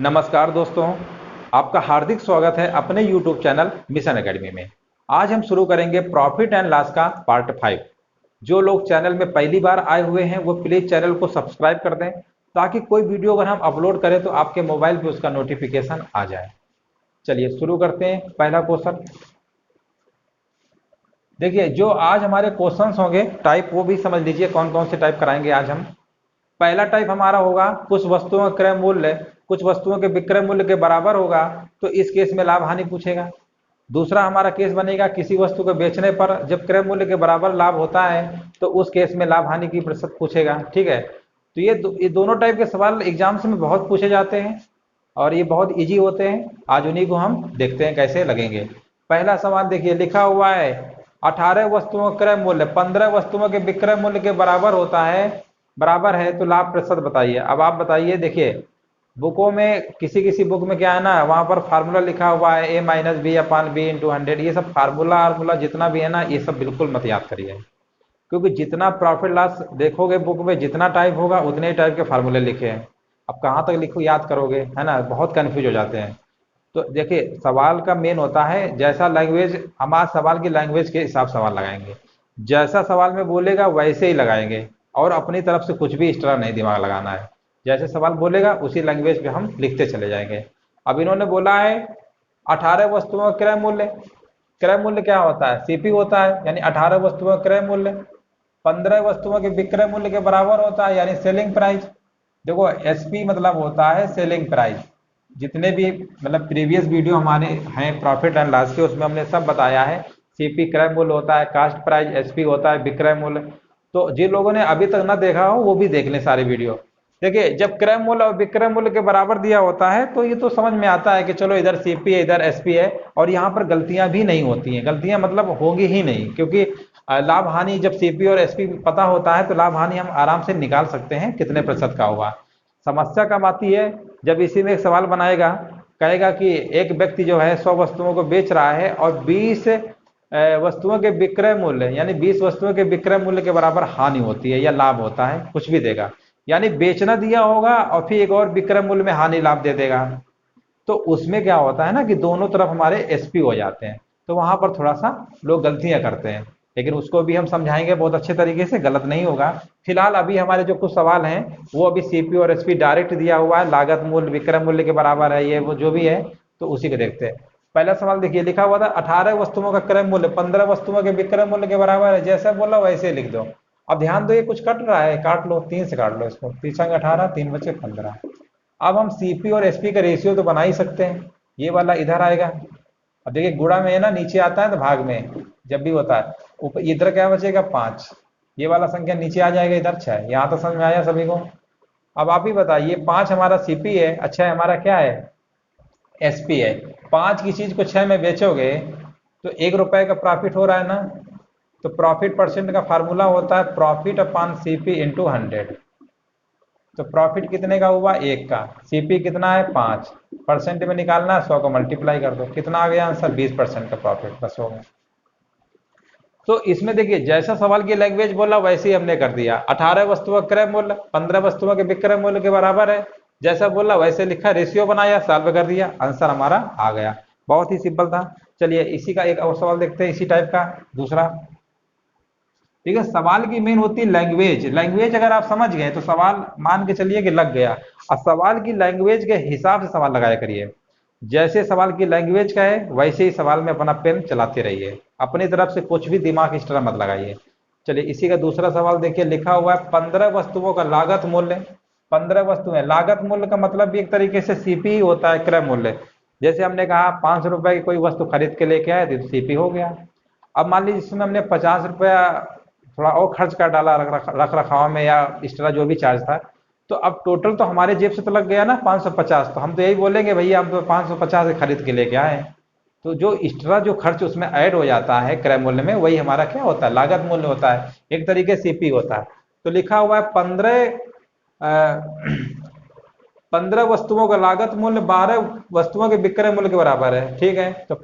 नमस्कार दोस्तों, आपका हार्दिक स्वागत है अपने YouTube चैनल मिशन एकेडमी में। आज हम शुरू करेंगे प्रॉफिट एंड लॉस का पार्ट 5। जो लोग चैनल में पहली बार आए हुए हैं वो प्लीज़ चैनल को सब्सक्राइब कर दें ताकि कोई वीडियो अगर हम अपलोड करें तो आपके मोबाइल पे उसका नोटिफिकेशन आ जाए। चलिए शुरू करते हैं। पहला क्वेश्चन देखिए, जो आज हमारे क्वेश्चंस होंगे टाइप वो भी समझ लीजिए कौन कौन से टाइप कराएंगे आज हम। पहला टाइप हमारा होगा कुछ वस्तुओं का क्रय मूल्य कुछ वस्तुओं के विक्रय मूल्य के बराबर होगा, तो इस केस में लाभ हानि पूछेगा। दूसरा हमारा केस बनेगा किसी वस्तु को बेचने पर जब क्रय मूल्य के बराबर लाभ होता है तो उस केस में लाभ हानि की प्रतिशत पूछेगा। ठीक है, तो ये दोनों टाइप के सवाल एग्जाम्स में बहुत पूछे जाते हैं और ये बहुत इजी होते हैं। आज उन्हीं को हम देखते हैं कैसे लगेंगे। पहला सवाल देखिए, लिखा हुआ है 18 वस्तुओं का क्रय मूल्य 15 वस्तुओं के विक्रय मूल्य के बराबर है तो लाभ प्रतिशत बताइए। अब आप बताइए, देखिए बुकों में किसी किसी बुक में क्या है ना, वहां पर फार्मूला लिखा हुआ है a minus b upon b into 100। ये सब फार्मूला जितना भी है ना, ये सब बिल्कुल मत याद करिए, क्योंकि जितना प्रॉफिट लॉस देखोगे बुक में जितना टाइप होगा उतने ही टाइप के फार्मूले लिखे हैं। अब कहाँ तक लिखो याद करोगे, है ना, बहुत कंफ्यूज हो जाते हैं। तो देखिए सवाल का मेन होता है जैसा लैंग्वेज, हम आज सवाल की लैंग्वेज के हिसाब सवाल लगाएंगे। जैसा सवाल में बोलेगा वैसे ही लगाएंगे और अपनी तरफ से कुछ भी एक्स्ट्रा नहीं दिमाग लगाना है। जैसे सवाल बोलेगा उसी लैंग्वेज पे हम लिखते चले जाएंगे। अब इन्होंने बोला है 18 वस्तुओं का क्रय मूल्य क्या होता है, सीपी होता है, यानी 18 वस्तुओं का क्रय मूल्य 15 वस्तुओं के विक्रय मूल्य के बराबर होता है, यानी सेलिंग प्राइस। देखो एसपी मतलब होता है सेलिंग प्राइस। जितने भी मतलब प्रीवियस वीडियो हमारे हैं प्रॉफिट एंड लॉस के, उसमें हमने सब बताया है। सीपी क्रय मूल्य होता है, कास्ट प्राइस, एसपी होता है विक्रय मूल्य। तो जिन लोगों ने अभी तक ना देखा हो वो भी देख लें सारे वीडियो। देखिए जब क्रय मूल्य और विक्रय मूल्य के बराबर दिया होता है तो ये तो समझ में आता है कि चलो इधर सीपी है इधर एसपी है, और यहाँ पर गलतियां भी नहीं होती हैं। गलतियां मतलब होंगी ही नहीं, क्योंकि लाभ हानि जब सीपी और एसपी पता होता है तो लाभ हानि हम आराम से निकाल सकते हैं कितने प्रतिशत का होगा। समस्या कब आती है, जब इसी में एक सवाल बनाएगा, कहेगा कि एक व्यक्ति जो है 100 वस्तुओं को बेच रहा है और 20 वस्तुओं के विक्रय मूल्य यानी 20 वस्तुओं के विक्रय मूल्य के बराबर हानि होती है या लाभ होता है, कुछ भी देगा। यानी बेचना दिया होगा और फिर एक और विक्रय मूल्य में हानि लाभ दे देगा। तो उसमें क्या होता है ना कि दोनों तरफ हमारे एसपी हो जाते हैं, तो वहां पर थोड़ा सा लोग गलतियां करते हैं, लेकिन उसको भी हम समझाएंगे बहुत अच्छे तरीके से, गलत नहीं होगा। फिलहाल अभी हमारे जो कुछ सवाल हैं वो अभी सीपी और एसपी डायरेक्ट दिया हुआ है, लागत मूल्य विक्रय मूल्य के बराबर है, ये वो जो भी है, तो उसी को देखते हैं। पहला सवाल देखिए, लिखा हुआ था 18 वस्तुओं का क्रय मूल्य 15 वस्तुओं के विक्रय मूल्य के बराबर है, जैसा बोला वैसे लिख दो। अब ध्यान दो, ये कुछ कट रहा है, काट लो, 3 से काट लो इसको, 3 × 18, 3 × 15। अब हम सीपी और एसपी का रेशियो तो बना ही सकते हैं। ये वाला इधर आएगा। अब देखिए गुणा में है ना, नीचे आता है तो भाग में जब भी होता है, ऊपर इधर क्या बचेगा 5। ये वाला संख्या नीचे आ जाएगा, इधर 6। यहाँ तो समझ में आया सभी को। अब आप ही बताइए, 5 हमारा सीपी है, अच्छा हमारा क्या है एसपी है। 5 की चीज को 6 में बेचोगे तो 1 रुपए का प्रॉफिट हो रहा है ना। तो प्रॉफिट परसेंट का फार्मूला होता है प्रॉफिट अपॉन सीपी इंटू 100। तो प्रॉफिट कितने का हुआ 1 का, सीपी कितना है 5, परसेंट में निकालना है, 100 को मल्टीप्लाई कर दो, कितना आ गया आंसर 20% का प्रॉफिट, बस हो गया। तो इसमें देखिए जैसा सवाल की लैंग्वेज बोला वैसे ही हमने कर दिया। 18 वस्तुओं का क्रय मूल्य 15 वस्तुओं के विक्रय मूल्य के बराबर है, जैसा बोला वैसे लिखा, रेशियो बनाया, सॉल्व कर दिया, आंसर हमारा आ गया। बहुत ही सिंपल था। चलिए इसी का एक और सवाल देखते हैं, इसी टाइप का दूसरा। ठीक है, सवाल की मेन होती है लैंग्वेज। लैंग्वेज अगर आप समझ गए तो सवाल मान के चलिए कि लग गया। और सवाल की लैंग्वेज के हिसाब से सवाल लगाया करिए। जैसे सवाल की लैंग्वेज का है वैसे ही सवाल में अपना पेन चलाते रहिए, अपनी तरफ से कुछ भी दिमाग इस तरह मत लगाइए। चलिए इसी का दूसरा सवाल देखिए, लिखा हुआ है 15 वस्तुओं का लागत मूल्य। 15 वस्तुएं, लागत मूल्य का मतलब भी एक तरीके से सीपी ही होता है, क्रय मूल्य। जैसे हमने कहा 500 रुपए की कोई वस्तु खरीद के लेके आए तो सीपी हो गया। अब मान लीजिए इसमें हमने 50 रुपया थोड़ा और खर्च कर डाला रख रखाव में या एक्स्ट्रा जो भी चार्ज था, तो अब टोटल तो हमारे जेब से तो लग गया ना 550। तो हम तो यही बोलेंगे भैया हम तो 550 खरीद के लेके आए। तो जो एक्स्ट्रा जो खर्च उसमें ऐड हो जाता है क्रय मूल्य में, वही हमारा क्या होता है, लागत मूल्य होता है, एक तरीके से सीपी होता है। तो लिखा हुआ है 15 वस्तुओं का लागत मूल्य 12 वस्तुओं के विक्रय मूल्य के बराबर है। ठीक है, तो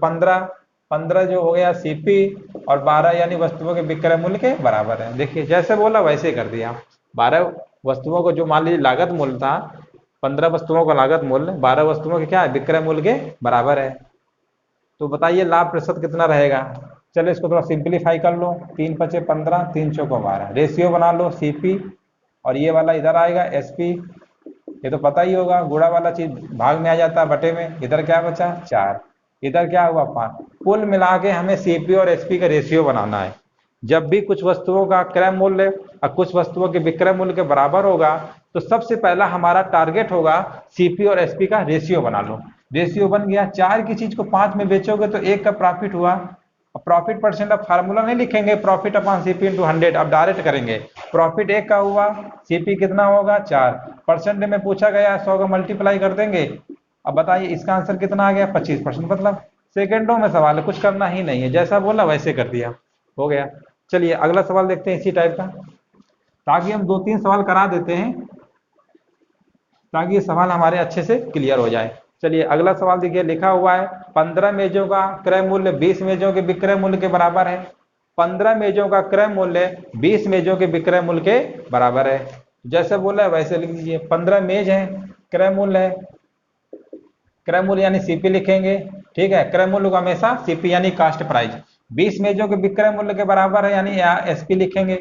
15 जो हो गया सीपी और 12 यानी वस्तुओं के विक्रय मूल्य के बराबर है। देखिए जैसे बोला वैसे कर दिया। 12 वस्तुओं को जो मान लीजिए लागत मूल्य था 15 वस्तुओं का लागत मूल्य 12 वस्तुओं के क्या है, विक्रय मूल्य के बराबर है। तो बताइए लाभ प्रतिशत कितना रहेगा। चलो इसको थोड़ा सिंप्लीफाई कर लो, 3 पचे 15, 3 चौको 12, रेशियो बना लो सीपी, और ये वाला इधर आएगा एसपी, ये तो पता ही होगा, गुणा वाला चीज भाग में आ जाता है बटे में, इधर क्या बचा 4, इधर क्या हुआ 5। कुल मिला के हमें सीपी और एसपी का रेशियो बनाना है। जब भी कुछ वस्तुओं का क्रय मूल्य और कुछ वस्तुओं के विक्रय मूल्य के बराबर होगा, तो सबसे पहला हमारा टारगेट होगा सीपी और एसपी का रेशियो बना लो। रेशियो बन गया, 4 की चीज को 5 में बेचोगे तो 1 का प्रॉफिट हुआ। प्रॉफिट परसेंट, अब फार्मूला नहीं लिखेंगे प्रॉफिट अपॉन सीपी इंटू 100, अब डायरेक्ट करेंगे। प्रॉफिट 1 का हुआ, सीपी कितना होगा 4, परसेंट में पूछा गया 100 का मल्टीप्लाई कर देंगे। अब बताइए इसका आंसर कितना आ गया 25%, मतलब सेकंडों में सवाल है, कुछ करना ही नहीं है, जैसा बोला वैसे कर दिया, हो गया। चलिए अगला सवाल देखते हैं इसी टाइप का, ताकि हम 2-3 सवाल करा देते हैं ताकि ये सवाल हमारे अच्छे से क्लियर हो जाए। चलिए अगला सवाल देखिए, लिखा हुआ है 15 मेजों का क्रय मूल्य 20 मेजों के विक्रय मूल्य के बराबर है। 15 मेजों का क्रय मूल्य 20 मेजों के विक्रय मूल्य के बराबर है। जैसे बोला है वैसे लिख लीजिए, 15 मेज है, क्रय मूल्य है, क्रय मूल्य यानी सीपी लिखेंगे, ठीक है। क्रय मूल्य को हमेशा सीपी यानी कास्ट प्राइस, 20 मेजों के विक्रय मूल्य के बराबर है यानी एसपी लिखेंगे,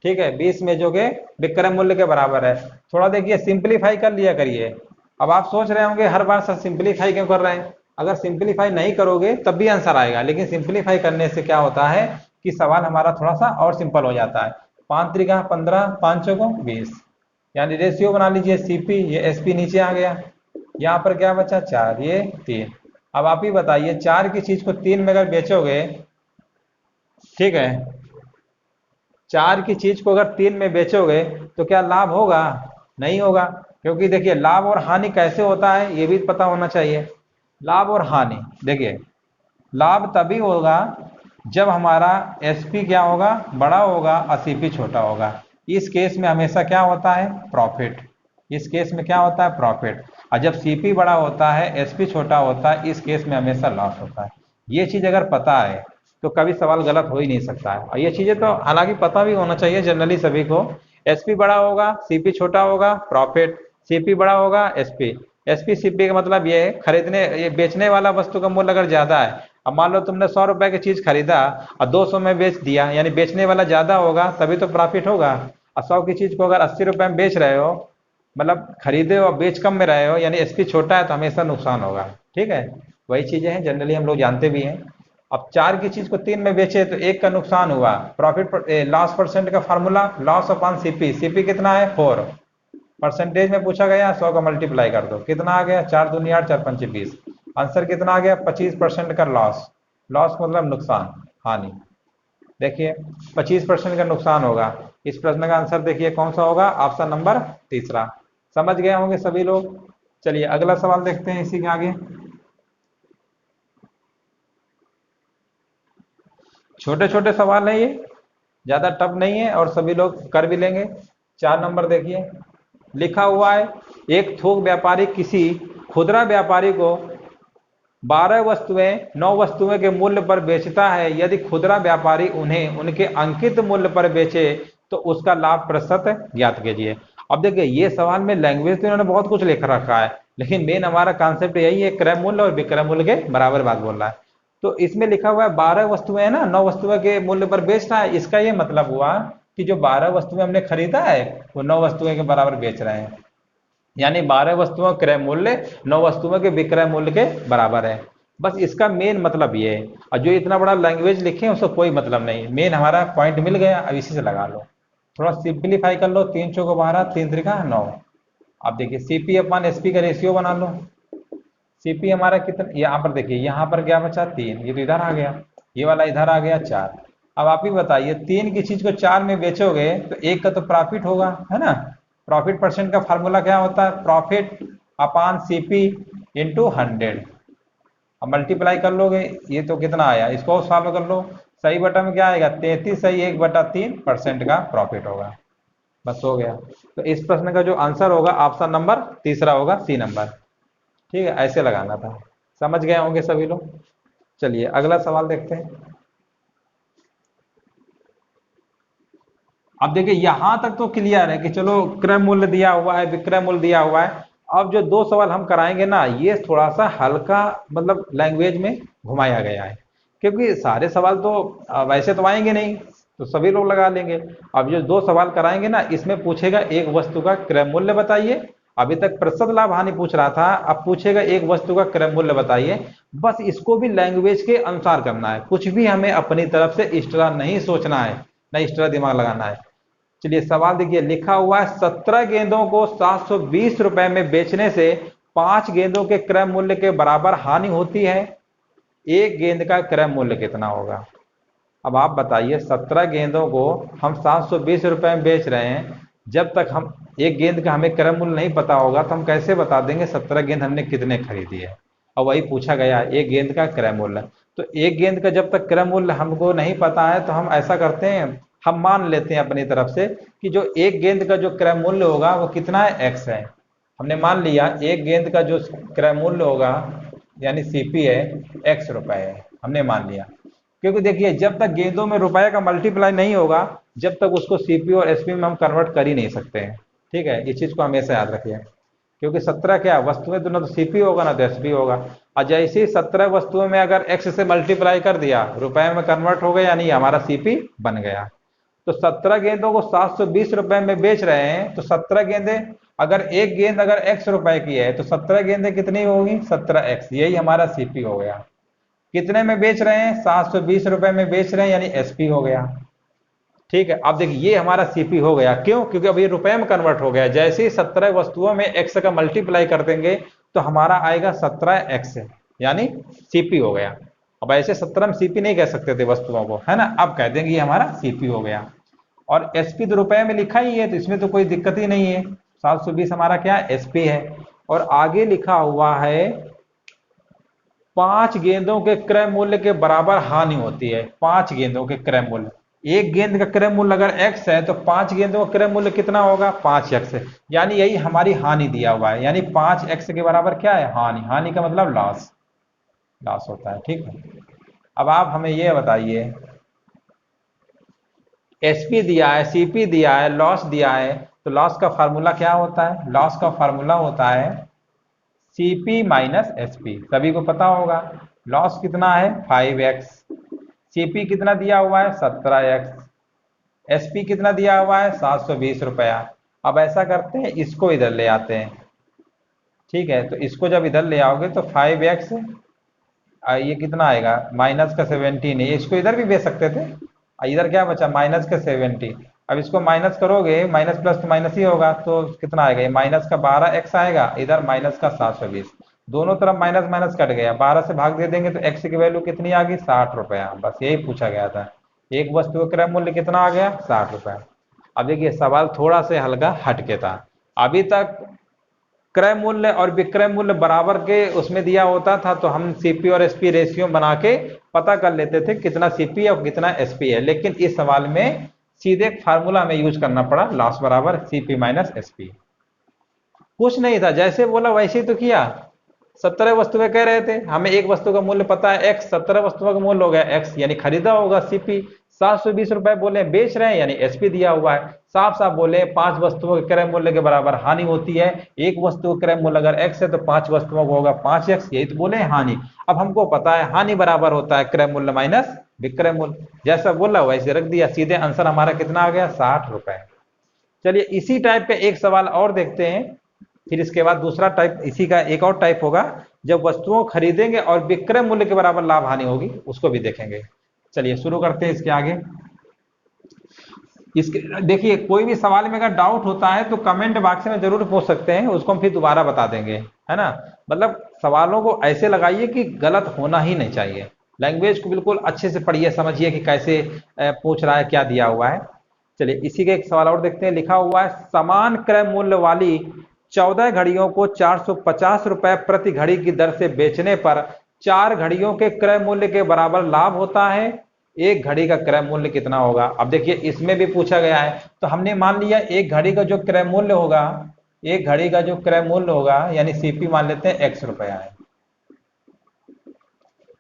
ठीक है। 20 मेजों के विक्रय मूल्य के बराबर है। थोड़ा देखिए सिंप्लीफाई कर लिया करिए। अब आप सोच रहे होंगे हर बार सर सिंप्लीफाई क्यों कर रहे हैं, अगर सिंप्लीफाई नहीं करोगे तब भी आंसर आएगा, लेकिन सिंप्लीफाई करने से क्या होता है कि सवाल हमारा थोड़ा सा और सिंपल हो जाता है। 5 त्रिका 15, 5 चौको 20, यानी रेशियो बना लीजिए सीपी, ये एसपी नीचे आ गया, यहाँ पर क्या बचा 4, ये 3। अब आप ही बताइए 4 की चीज को 3 में अगर बेचोगे, ठीक है, 4 की चीज को अगर 3 में बेचोगे तो क्या लाभ होगा, नहीं होगा। क्योंकि देखिए लाभ और हानि कैसे होता है ये भी पता होना चाहिए। लाभ और हानि देखिए, लाभ तभी होगा जब हमारा एसपी क्या होगा, बड़ा होगा और सीपी छोटा होगा। इस केस में हमेशा क्या होता है, प्रॉफिट। इस केस में क्या होता है, प्रॉफिट। और जब सीपी बड़ा होता है एसपी छोटा होता है, इस केस में हमेशा लॉस होता है। ये चीज अगर पता है तो कभी सवाल गलत हो ही नहीं सकता है। और ये चीजें तो हालांकि पता भी होना चाहिए जनरली सभी को। एसपी बड़ा होगा सीपी छोटा होगा, प्रॉफिट। सीपी बड़ा होगा एसपी, एसपी सीपी का मतलब ये है खरीदने, ये बेचने वाला वस्तु का मूल्य अगर ज्यादा है, अब मान लो तुमने 100 रुपए की चीज खरीदा और 200 में बेच दिया, यानी बेचने वाला ज्यादा होगा तभी तो प्रॉफिट होगा। और 100 की चीज को अगर 80 रुपए में बेच रहे हो, मतलब खरीदे और बेच कम में रहे हो, यानी एसपी छोटा है तो हमेशा नुकसान होगा, ठीक है। वही चीजें हैं जनरली हम लोग जानते भी हैं। अब 4 की चीज को 3 में बेचे तो 1 का नुकसान हुआ, प्रॉफिट लॉस परसेंट का formula loss upon CP, CP कितना है 4, परसेंटेज में पूछा गया 100 का मल्टीप्लाई कर दो, कितना आ गया 4 दूनी 8, 4 पंचे 20, आंसर कितना आ गया 25% का लॉस। लॉस मतलब नुकसान, हानि। देखिए 25% का नुकसान होगा। इस प्रश्न का आंसर देखिए कौन सा होगा, ऑप्शन नंबर तीसरा। समझ गए होंगे सभी लोग। चलिए अगला सवाल देखते हैं इसी के आगे। छोटे छोटे सवाल है ये, ज्यादा टफ नहीं है और सभी लोग कर भी लेंगे। 4 नंबर देखिए, लिखा हुआ है एक थोक व्यापारी किसी खुदरा व्यापारी को 12 वस्तुएं 9 वस्तुएं के मूल्य पर बेचता है। यदि खुदरा व्यापारी उन्हें उनके अंकित मूल्य पर बेचे तो उसका लाभ प्रतिशत ज्ञात कीजिए। अब देखिए ये सवाल में लैंग्वेज तो इन्होंने बहुत कुछ लिख रखा है, लेकिन मेन हमारा कॉन्सेप्ट यही है, क्रय मूल्य और विक्रय मूल्य के बराबर बात बोल रहा है। तो इसमें लिखा हुआ है 12 वस्तुएं है ना, 9 वस्तुएं के मूल्य पर बेच रहा है, इसका ये मतलब हुआ कि जो 12 वस्तुएं हमने खरीदा है वो 9 वस्तुएं के बराबर बेच रहे हैं, यानी 12 वस्तुओं क्रय मूल्य 9 वस्तुओं के विक्रय मूल्य के बराबर है। बस इसका मेन मतलब ये है, और जो इतना बड़ा लैंग्वेज लिखे हैं उसका कोई मतलब नहीं, मेन हमारा पॉइंट मिल गया, अब इसी से लगा लो। थोड़ा सिंप्लीफाई कर लो, 3 चौको 12, 3 त्रिका 9। अब देखिए सीपी अपॉन एसपी का रेशियो बना लो। सीपी हमारा कितना, यहाँ पर देखिए यहाँ पर क्या बचा 3, ये तो इधर आ गया, ये वाला इधर आ गया 4। अब आप ही बताइए 3 की चीज को 4 में बेचोगे तो 1 का तो प्रॉफिट होगा, है ना। प्रॉफिट परसेंट का फार्मूला क्या होता है, प्रॉफिट अपॉन सीपी इंटू 100। अब मल्टीप्लाई कर लोगे, ये तो कितना आया, इसको सॉल्व कर लो। सही बटा में क्या आएगा 33 सही 1/3% का प्रॉफिट होगा। बस हो गया। तो इस प्रश्न का जो आंसर होगा ऑप्शन नंबर तीसरा होगा, सी नंबर, ठीक है। ऐसे लगाना था, समझ गए होंगे सभी लोग। चलिए अगला सवाल देखते हैं। अब देखिए यहां तक तो क्लियर है कि चलो क्रय मूल्य दिया हुआ है, विक्रय मूल्य दिया हुआ है, अब जो दो सवाल हम कराएंगे ना, ये थोड़ा सा हल्का मतलब लैंग्वेज में घुमाया गया है, क्योंकि सारे सवाल तो वैसे तो आएंगे नहीं, तो सभी लोग लगा लेंगे। अब जो दो सवाल कराएंगे ना, इसमें पूछेगा एक वस्तु का क्रय मूल्य बताइए। अभी तक प्रतिशत लाभ हानि पूछ रहा था, अब पूछेगा एक वस्तु का क्रय मूल्य बताइए। बस इसको भी लैंग्वेज के अनुसार करना है, कुछ भी हमें अपनी तरफ से एक्स्ट्रा नहीं सोचना है, ना एक्स्ट्रा दिमाग लगाना है। चलिए सवाल देखिए, लिखा हुआ है 17 गेंदों को 720 रुपए में बेचने से 5 गेंदों के क्रय मूल्य के बराबर हानि होती है, एक गेंद का क्रय मूल्य कितना होगा। अब आप बताइए, 17 गेंदों को हम 720 रुपए में बेच रहे हैं, जब तक हम एक गेंद का हमें क्रय मूल्य नहीं पता होगा तो हम कैसे बता देंगे 17 गेंद हमने कितने खरीदी है। और वही पूछा गया एक गेंद का क्रय मूल्य, तो एक गेंद का जब तक क्रय मूल्य हमको नहीं पता है तो हम ऐसा करते हैं, हम मान लेते हैं अपनी तरफ से कि जो एक गेंद का जो क्रय मूल्य होगा वो कितना है, एक्स है। हमने मान लिया एक गेंद का जो क्रय मूल्य होगा यानी सीपी है, एक्स रुपए है, हमने मान लिया। क्योंकि देखिए जब तक गेंदों में रुपए का मल्टीप्लाई नहीं होगा, जब तक उसको सीपी और एसपी में हम कन्वर्ट कर ही नहीं सकते हैं। ठीक है, इस चीज को हमेशा याद रखिए, क्योंकि 17 क्या वस्तुएं तो ना तो सीपी होगा ना तो एसपी होगा। और जैसे ही 17 वस्तुओं में अगर एक्स से मल्टीप्लाई कर दिया, रुपए में कन्वर्ट हो गया, यानी हमारा सीपी बन गया। तो 17 गेंदों को 720 रुपए में बेच रहे हैं, तो 17 गेंदे, अगर एक गेंद अगर एक्स रुपए की है तो 17 गेंदे कितनी होगी, 17x, यही हमारा सीपी हो गया। कितने में बेच रहे हैं, 720 रुपए में बेच रहे हैं, यानी एसपी हो गया। ठीक है, अब देखिए ये हमारा सीपी हो गया, क्यों, क्योंकि अब ये रुपए में कन्वर्ट हो गया। जैसे ही 17 वस्तुओं में एक्स का मल्टीप्लाई कर देंगे तो हमारा आएगा 17x, यानी सीपी हो गया। अब ऐसे 17 में सीपी नहीं कह सकते थे वस्तुओं को, है ना, अब कह देंगे ये हमारा सीपी हो गया। और एसपी तो रुपए में लिखा ही है, तो इसमें तो कोई दिक्कत ही नहीं है, 720 हमारा क्या एसपी है। और आगे लिखा हुआ है 5 गेंदों के क्रय मूल्य के बराबर हानि होती है। 5 गेंदों के क्रय मूल्य, एक गेंद का क्रय मूल्य अगर x है तो 5 गेंदों का क्रय मूल्य कितना होगा, 5x, यानी यही हमारी हानि दिया हुआ है। यानी 5x के बराबर क्या है, हानि। हानि का मतलब लॉस, लॉस होता है। ठीक है, अब आप हमें यह बताइए, एसपी दिया है, सीपी दिया है, लॉस दिया है, तो लॉस का फार्मूला क्या होता है, लॉस का फार्मूला होता है सीपी माइनस एसपी। सभी को पता होगा, लॉस कितना है 5x, सीपी कितना दिया हुआ है 17x, एसपी कितना दिया हुआ है 720 रुपया। अब ऐसा करते हैं, इसको इधर ले आते हैं। ठीक है, तो इसको जब इधर ले आओगे तो 5x, ये कितना आएगा माइनस का 17 है, इसको इधर भी भेज सकते थे। इधर क्या बचा, माइनस का 70। अब इसको माइनस करोगे, माइनस प्लस तो माइनस ही होगा, तो कितना आएगा, ये माइनस का 12x आएगा, इधर माइनस का 720, दोनों तरफ माइनस माइनस कट गया, 12 से भाग दे देंगे तो x की वैल्यू कितनी आ गई, 60 रुपया। बस यही पूछा गया था, एक वस्तु का क्रय मूल्य कितना आ गया, 60 रुपया। अब देखिए सवाल थोड़ा से हल्का हटके था। अभी तक क्रय मूल्य और विक्रय मूल्य बराबर के उसमें दिया होता था, तो हम सीपी और एसपी रेशियो बना के पता कर लेते थे कितना सीपी और कितना एसपी है। लेकिन इस सवाल में सीधे फार्मूला हमें यूज करना पड़ा, लॉस बराबर सीपी माइनस एसपी। कुछ नहीं था, जैसे बोला वैसे ही तो किया। 17 वस्तुएं कह रहे थे, हमें एक वस्तु का मूल्य पता है एक्स, 17 वस्तुओं का मूल्य हो गया एक्स, यानी खरीदा होगा सीपी। 720 रुपए बोले बेच रहे हैं, यानी एसपी दिया हुआ है। साफ साफ बोले 5 वस्तुओं के क्रय मूल्य के बराबर हानि होती है, एक वस्तु का क्रय मूल्य अगर एक्स है तो 5 वस्तुओं को होगा 5x, यही तो बोले हानि। अब हमको पता है हानि बराबर होता है क्रय मूल्य माइनस विक्रय मूल्य, जैसा बोला वैसे रख दिया, सीधे आंसर हमारा कितना आ गया, 60 रुपए। चलिए इसी टाइप का एक सवाल और देखते हैं, फिर इसके बाद दूसरा टाइप, इसी का एक और टाइप होगा, जब वस्तुओं खरीदेंगे और विक्रय मूल्य के बराबर लाभ हानि होगी, उसको भी देखेंगे। चलिए शुरू करते हैं इसके आगे। इसके देखिए, कोई भी सवाल में अगर डाउट होता है तो कमेंट बॉक्स में जरूर पूछ सकते हैं, उसको हम फिर दोबारा बता देंगे, है ना। मतलब सवालों को ऐसे लगाइए कि गलत होना ही नहीं चाहिए। लैंग्वेज को बिल्कुल अच्छे से पढ़िए, समझिए कि कैसे पूछ रहा है, क्या दिया हुआ है। चलिए इसी का एक सवाल और देखते हैं। लिखा हुआ है समान क्रय मूल्य वाली 14 घड़ियों को 450 रुपए प्रति घड़ी की दर से बेचने पर 4 घड़ियों के क्रय मूल्य के बराबर लाभ होता है, एक घड़ी का क्रय मूल्य कितना होगा। अब देखिए इसमें भी पूछा गया है, तो हमने मान लिया एक घड़ी का जो क्रय मूल्य होगा, एक घड़ी का जो क्रय मूल्य होगा यानी सीपी मान लेते हैं x रुपया है।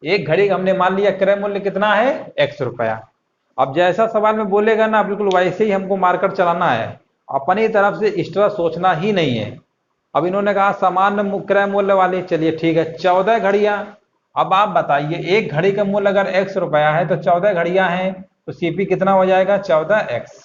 एक घड़ी का हमने मान लिया क्रय मूल्य कितना है, x रुपया। अब जैसा सवाल में बोलेगा ना, बिल्कुल वैसे ही हमको मार्कर चलाना है, अपनी तरफ से एक्स्ट्रा सोचना ही नहीं है। अब इन्होंने कहा सामान्य क्रय मूल्य वाली, चलिए ठीक है 14 घड़ियां। अब आप बताइए एक घड़ी का मूल्य अगर x रुपया है तो 14 घड़ियां हैं तो सीपी कितना हो जाएगा 14x।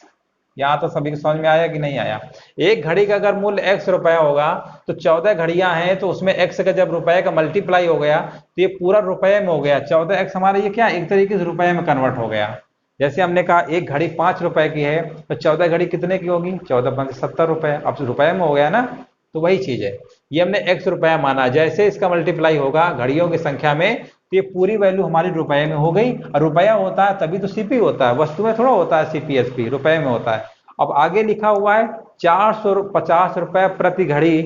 यहाँ तो सभी को समझ में आया कि नहीं आया? एक घड़ी का अगर मूल्य x रुपया होगा तो 14 घड़ियां हैं तो उसमें x का जब रुपए का मल्टीप्लाई हो गया तो ये पूरा रुपए में हो गया। 14x हमारा ये क्या एक तरीके से रुपए में कन्वर्ट हो गया। जैसे हमने कहा एक घड़ी 5 रुपए की है तो 14 घड़ी कितने की होगी 14 5 70 रुपए, अब रुपए में हो गया ना। तो वही चीज है, ये हमने x रुपया माना, जैसे इसका मल्टीप्लाई होगा घड़ियों की संख्या में तो ये पूरी वैल्यू हमारी रुपए में हो गई। और रुपया होता है तभी तो सीपी होता है, वस्तु में थोड़ा होता है सीपी एसपी, रुपए में होता है। अब आगे लिखा हुआ है 450 रुपए प्रति घड़ी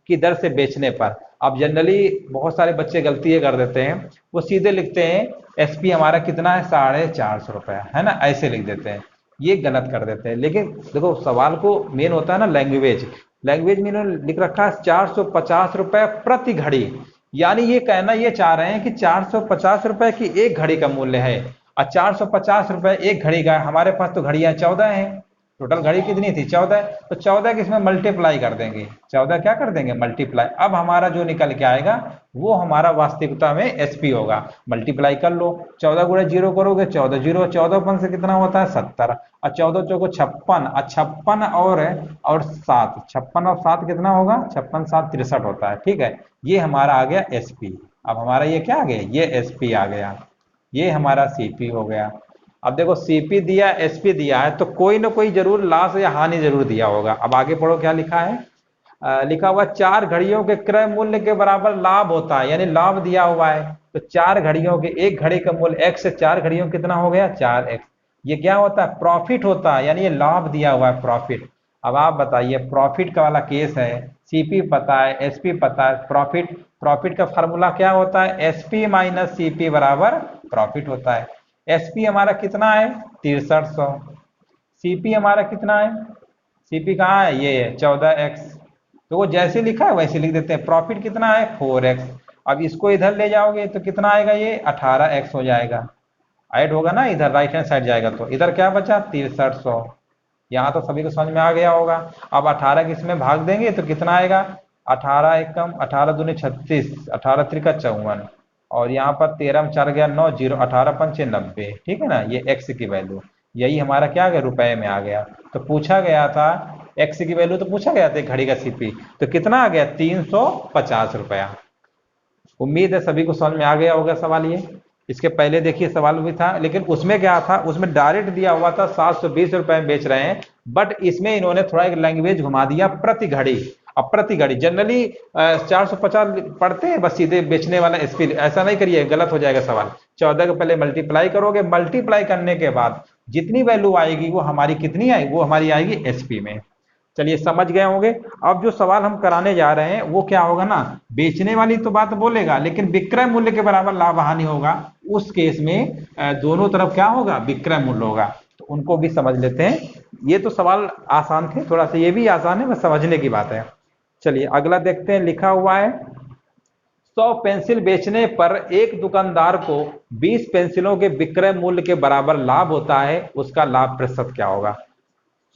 की दर से बेचने पर। अब जनरली बहुत सारे बच्चे गलती ये कर देते हैं, वो सीधे लिखते हैं एसपी हमारा कितना है 450 रुपया है ना, ऐसे लिख देते हैं, ये गलत कर देते हैं। लेकिन देखो सवाल को मेन होता है ना लैंग्वेज, लैंग्वेज में इन्होंने लिख रखा है 450 रुपए प्रति घड़ी, यानी ये कहना ये चाह रहे हैं कि 450 रुपए की एक घड़ी का मूल्य है और 450 रुपए एक घड़ी का। हमारे पास तो घड़ियां 14 हैं, टोटल घड़ी कितनी थी 14, तो 14 की इसमें मल्टीप्लाई कर देंगे, 14 क्या कर देंगे मल्टीप्लाई। अब हमारा जो निकल के आएगा वो हमारा वास्तविकता में एसपी होगा। मल्टीप्लाई कर लो, 14 गुणे 0 करोगे 14 0, 14 से कितना होता है 70 और 14 चौको 56 और 56 और 7, 56 और 7 कितना होगा 56 7 63 होता है। ठीक है, ये हमारा आ गया एसपी। अब हमारा ये क्या आ गया ये एसपी आ गया, ये हमारा सीपी हो गया। अब देखो सीपी दिया एसपी दिया है तो कोई ना कोई जरूर लॉस या हानि जरूर दिया होगा। अब आगे पढ़ो क्या लिखा है, लिखा हुआ 4 घड़ियों के क्रय मूल्य के बराबर लाभ होता है, यानी लाभ दिया हुआ है तो 4 घड़ियों के एक घड़ी का मूल्य x से 4 घड़ियों कितना हो गया 4x। ये क्या होता है प्रॉफिट होता है, यानी ये लाभ दिया हुआ है प्रॉफिट। अब आप बताइए प्रॉफिट का वाला केस है, सीपी पता है एसपी पता है, प्रॉफिट, प्रॉफिट का फॉर्मूला क्या होता है एसपी माइनस सीपी बराबर प्रॉफिट होता है। एसपी हमारा कितना है 6300, सीपी हमारा कितना है, सीपी कहाँ है ये है 14x, तो वो जैसे लिखा है वैसे लिख देते हैं। प्रॉफिट कितना है 4x, अब इसको इधर ले जाओगे तो कितना आएगा ये 18x हो जाएगा, ऐड होगा ना इधर राइट हैंड साइड जाएगा तो इधर क्या बचा 6300। यहाँ तो सभी को समझ में आ गया होगा। अब 18 इसमें भाग देंगे तो कितना आएगा 18 एकम 18 दूनी 36, 18 त्रिका 54 और यहाँ पर 13 में 4 गया 9 0, 18 पंचे 90। ठीक है ना, ये x की वैल्यू यही हमारा क्या आ गया रुपए में आ गया। तो पूछा गया था x की वैल्यू, तो पूछा गया था घड़ी का सीपी, तो कितना आ गया 350 रुपया। उम्मीद है सभी को समझ में आ गया होगा सवाल ये। इसके पहले देखिए सवाल भी था लेकिन उसमें क्या था, उसमें डायरेक्ट दिया हुआ था 720 रुपए में बेच रहे हैं, बट इसमें इन्होंने थोड़ा एक लैंग्वेज घुमा दिया प्रति घड़ी। अब प्रति घड़ी जनरली 450 पढ़ते हैं बस सीधे बेचने वाला एसपी, ऐसा नहीं करिए गलत हो जाएगा सवाल। 14 के पहले मल्टीप्लाई करोगे, मल्टीप्लाई करने के बाद जितनी वैल्यू आएगी वो हमारी कितनी आएगी वो हमारी आएगी एसपी में। चलिए समझ गए होंगे। अब जो सवाल हम कराने जा रहे हैं वो क्या होगा ना, बेचने वाली तो बात बोलेगा लेकिन विक्रय मूल्य के बराबर लाभ हानि होगा, उस केस में दोनों तरफ क्या होगा विक्रय मूल्य होगा। तो उनको भी समझ लेते हैं। ये तो सवाल आसान थे, थोड़ा सा ये भी आसान है, बस समझने की बात है। चलिए अगला देखते हैं, लिखा हुआ है 100 पेंसिल बेचने पर एक दुकानदार को 20 पेंसिलों के विक्रय मूल्य के बराबर लाभ होता है, उसका लाभ प्रतिशत क्या होगा।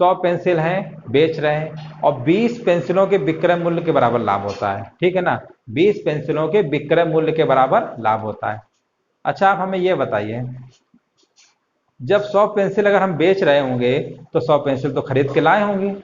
100 पेंसिल हैं बेच रहे हैं और 20 पेंसिलों के विक्रय मूल्य के बराबर लाभ होता है, ठीक है ना, 20 पेंसिलों के विक्रय मूल्य के बराबर लाभ होता है। अच्छा आप हमें यह बताइए, जब 100 पेंसिल अगर हम बेच रहे होंगे तो 100 पेंसिल तो खरीद के लाए होंगे।